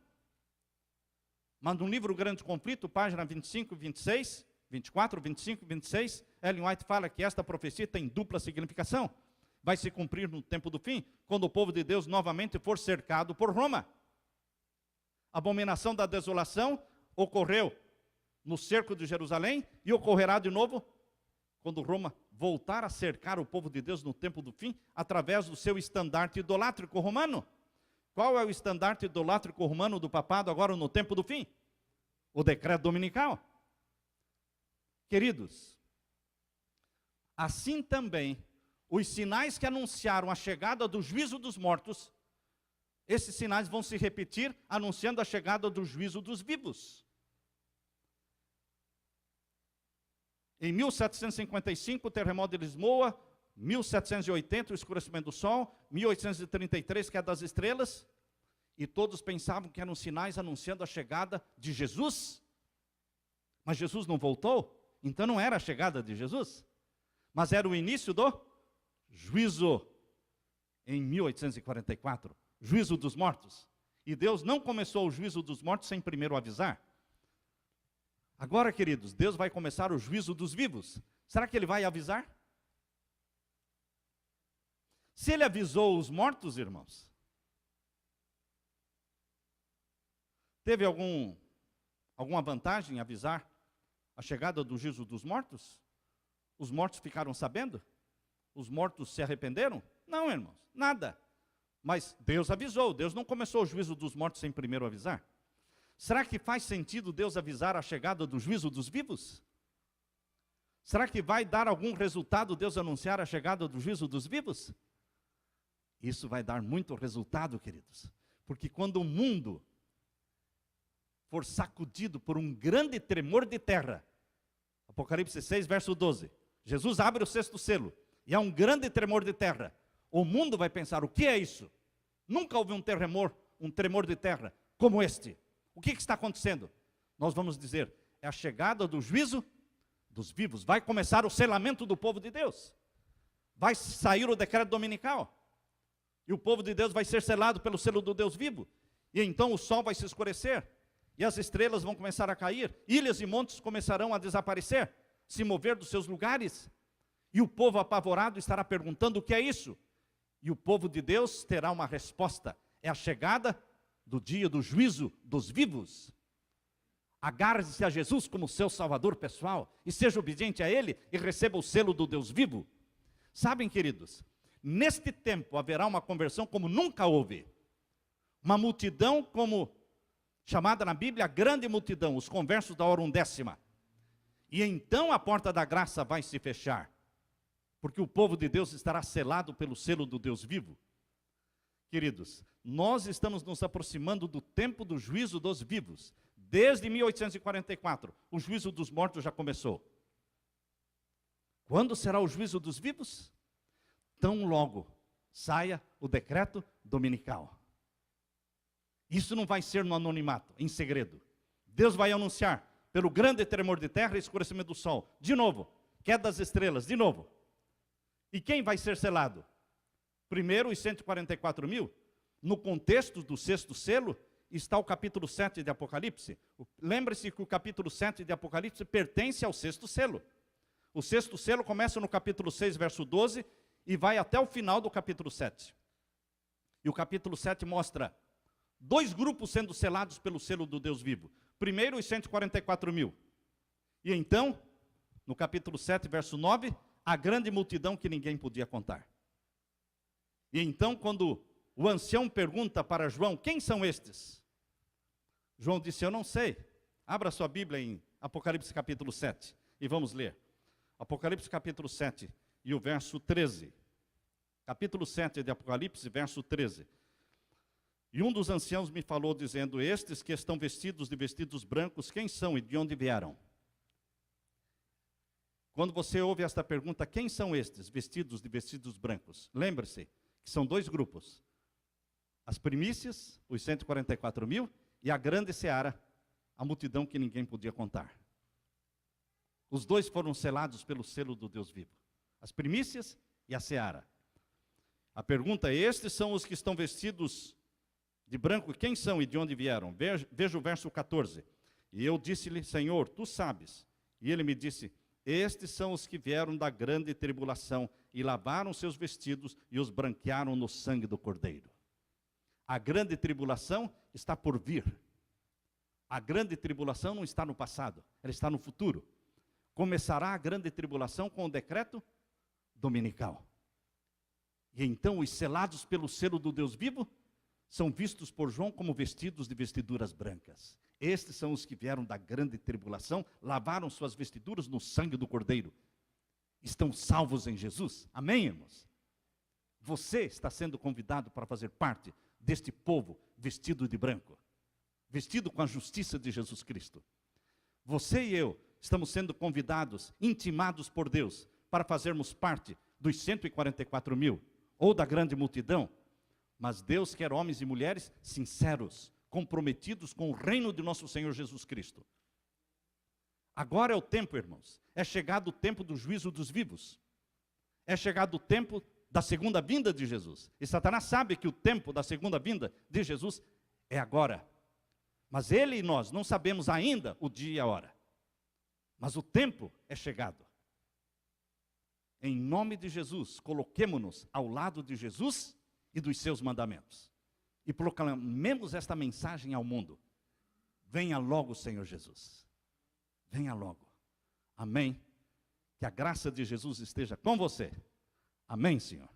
Mas no livro Grande Conflito, página 25 e 26, 24, 25 e 26, Ellen White fala que esta profecia tem dupla significação. Vai se cumprir no tempo do fim, quando o povo de Deus novamente for cercado por Roma. A abominação da desolação ocorreu no cerco de Jerusalém e ocorrerá de novo quando Roma voltar a cercar o povo de Deus no tempo do fim, através do seu estandarte idolátrico romano. Qual é o estandarte idolátrico romano do papado agora no tempo do fim? O decreto dominical. Queridos, assim também, os sinais que anunciaram a chegada do juízo dos mortos esses sinais vão se repetir, anunciando a chegada do juízo dos vivos. Em 1755, o terremoto de Lisboa, 1780, o escurecimento do sol, 1833, queda das estrelas, e todos pensavam que eram sinais anunciando a chegada de Jesus. Mas Jesus não voltou, então não era a chegada de Jesus, mas era o início do juízo em 1844, juízo dos mortos. E Deus não começou o juízo dos mortos sem primeiro avisar. Agora, queridos, Deus vai começar o juízo dos vivos. Será que Ele vai avisar? Se Ele avisou os mortos, irmãos, teve alguma vantagem em avisar a chegada do juízo dos mortos? Os mortos ficaram sabendo? Os mortos se arrependeram? Não, irmãos, nada. Mas Deus avisou, Deus não começou o juízo dos mortos sem primeiro avisar. Será que faz sentido Deus avisar a chegada do juízo dos vivos? Será que vai dar algum resultado Deus anunciar a chegada do juízo dos vivos? Isso vai dar muito resultado, queridos. Porque quando o mundo for sacudido por um grande tremor de terra, Apocalipse 6, verso 12, Jesus abre o sexto selo, e há um grande tremor de terra. O mundo vai pensar, o que é isso? Nunca houve um tremor de terra como este. O que está acontecendo? Nós vamos dizer, é a chegada do juízo dos vivos. Vai começar o selamento do povo de Deus. Vai sair o decreto dominical. E o povo de Deus vai ser selado pelo selo do Deus vivo. E então o sol vai se escurecer. E as estrelas vão começar a cair. Ilhas e montes começarão a desaparecer, se mover dos seus lugares. E o povo apavorado estará perguntando o que é isso? E o povo de Deus terá uma resposta. É a chegada do dia do juízo dos vivos. Agarre-se a Jesus como seu salvador pessoal e seja obediente a Ele e receba o selo do Deus vivo. Sabem, queridos, neste tempo haverá uma conversão como nunca houve. Uma multidão como chamada na Bíblia a grande multidão, os conversos da hora undécima. E então a porta da graça vai se fechar, porque o povo de Deus estará selado pelo selo do Deus vivo. Queridos, nós estamos nos aproximando do tempo do juízo dos vivos. Desde 1844, o juízo dos mortos já começou. Quando será o juízo dos vivos? Tão logo saia o decreto dominical. Isso não vai ser no anonimato, em segredo. Deus vai anunciar, pelo grande tremor de terra e escurecimento do sol, de novo, queda das estrelas, de novo. E quem vai ser selado? Primeiro, os 144 mil. No contexto do sexto selo, está o capítulo 7 de Apocalipse. Lembre-se que o capítulo 7 de Apocalipse pertence ao sexto selo. O sexto selo começa no capítulo 6, verso 12, e vai até o final do capítulo 7. E o capítulo 7 mostra dois grupos sendo selados pelo selo do Deus vivo. Primeiro, os 144 mil. E então, no capítulo 7, verso 9, a grande multidão que ninguém podia contar. E então, quando o ancião pergunta para João, quem são estes? João disse, eu não sei. Abra sua Bíblia em Apocalipse capítulo 7 e vamos ler. Apocalipse capítulo 7 e o verso 13. Capítulo 7 de Apocalipse, verso 13. E um dos anciãos me falou dizendo, estes que estão vestidos de vestidos brancos, quem são e de onde vieram? Quando você ouve esta pergunta, quem são estes vestidos de vestidos brancos? Lembre-se que são dois grupos. As primícias, os 144 mil, e a grande seara, a multidão que ninguém podia contar. Os dois foram selados pelo selo do Deus vivo. As primícias e a seara. A pergunta é, estes são os que estão vestidos de branco, quem são e de onde vieram? Veja o verso 14. E eu disse-lhe, Senhor, tu sabes. E ele me disse, estes são os que vieram da grande tribulação e lavaram seus vestidos e os branquearam no sangue do Cordeiro. A grande tribulação está por vir. A grande tribulação não está no passado, ela está no futuro. Começará a grande tribulação com o decreto dominical. E então os selados pelo selo do Deus vivo são vistos por João como vestidos de vestiduras brancas. Estes são os que vieram da grande tribulação, lavaram suas vestiduras no sangue do Cordeiro. Estão salvos em Jesus. Amém, irmãos? Você está sendo convidado para fazer parte deste povo vestido de branco, vestido com a justiça de Jesus Cristo. Você e eu estamos sendo convidados, intimados por Deus, para fazermos parte dos 144 mil, ou da grande multidão. Mas Deus quer homens e mulheres sinceros, comprometidos com o reino de nosso Senhor Jesus Cristo. Agora é o tempo, irmãos. É chegado o tempo do juízo dos vivos. É chegado o tempo da segunda vinda de Jesus. E Satanás sabe que o tempo da segunda vinda de Jesus é agora. Mas ele e nós não sabemos ainda o dia e a hora. Mas o tempo é chegado. Em nome de Jesus, coloquemo-nos ao lado de Jesus e dos seus mandamentos. E proclamemos esta mensagem ao mundo. Venha logo, Senhor Jesus. Venha logo. Amém. Que a graça de Jesus esteja com você. Amém, Senhor.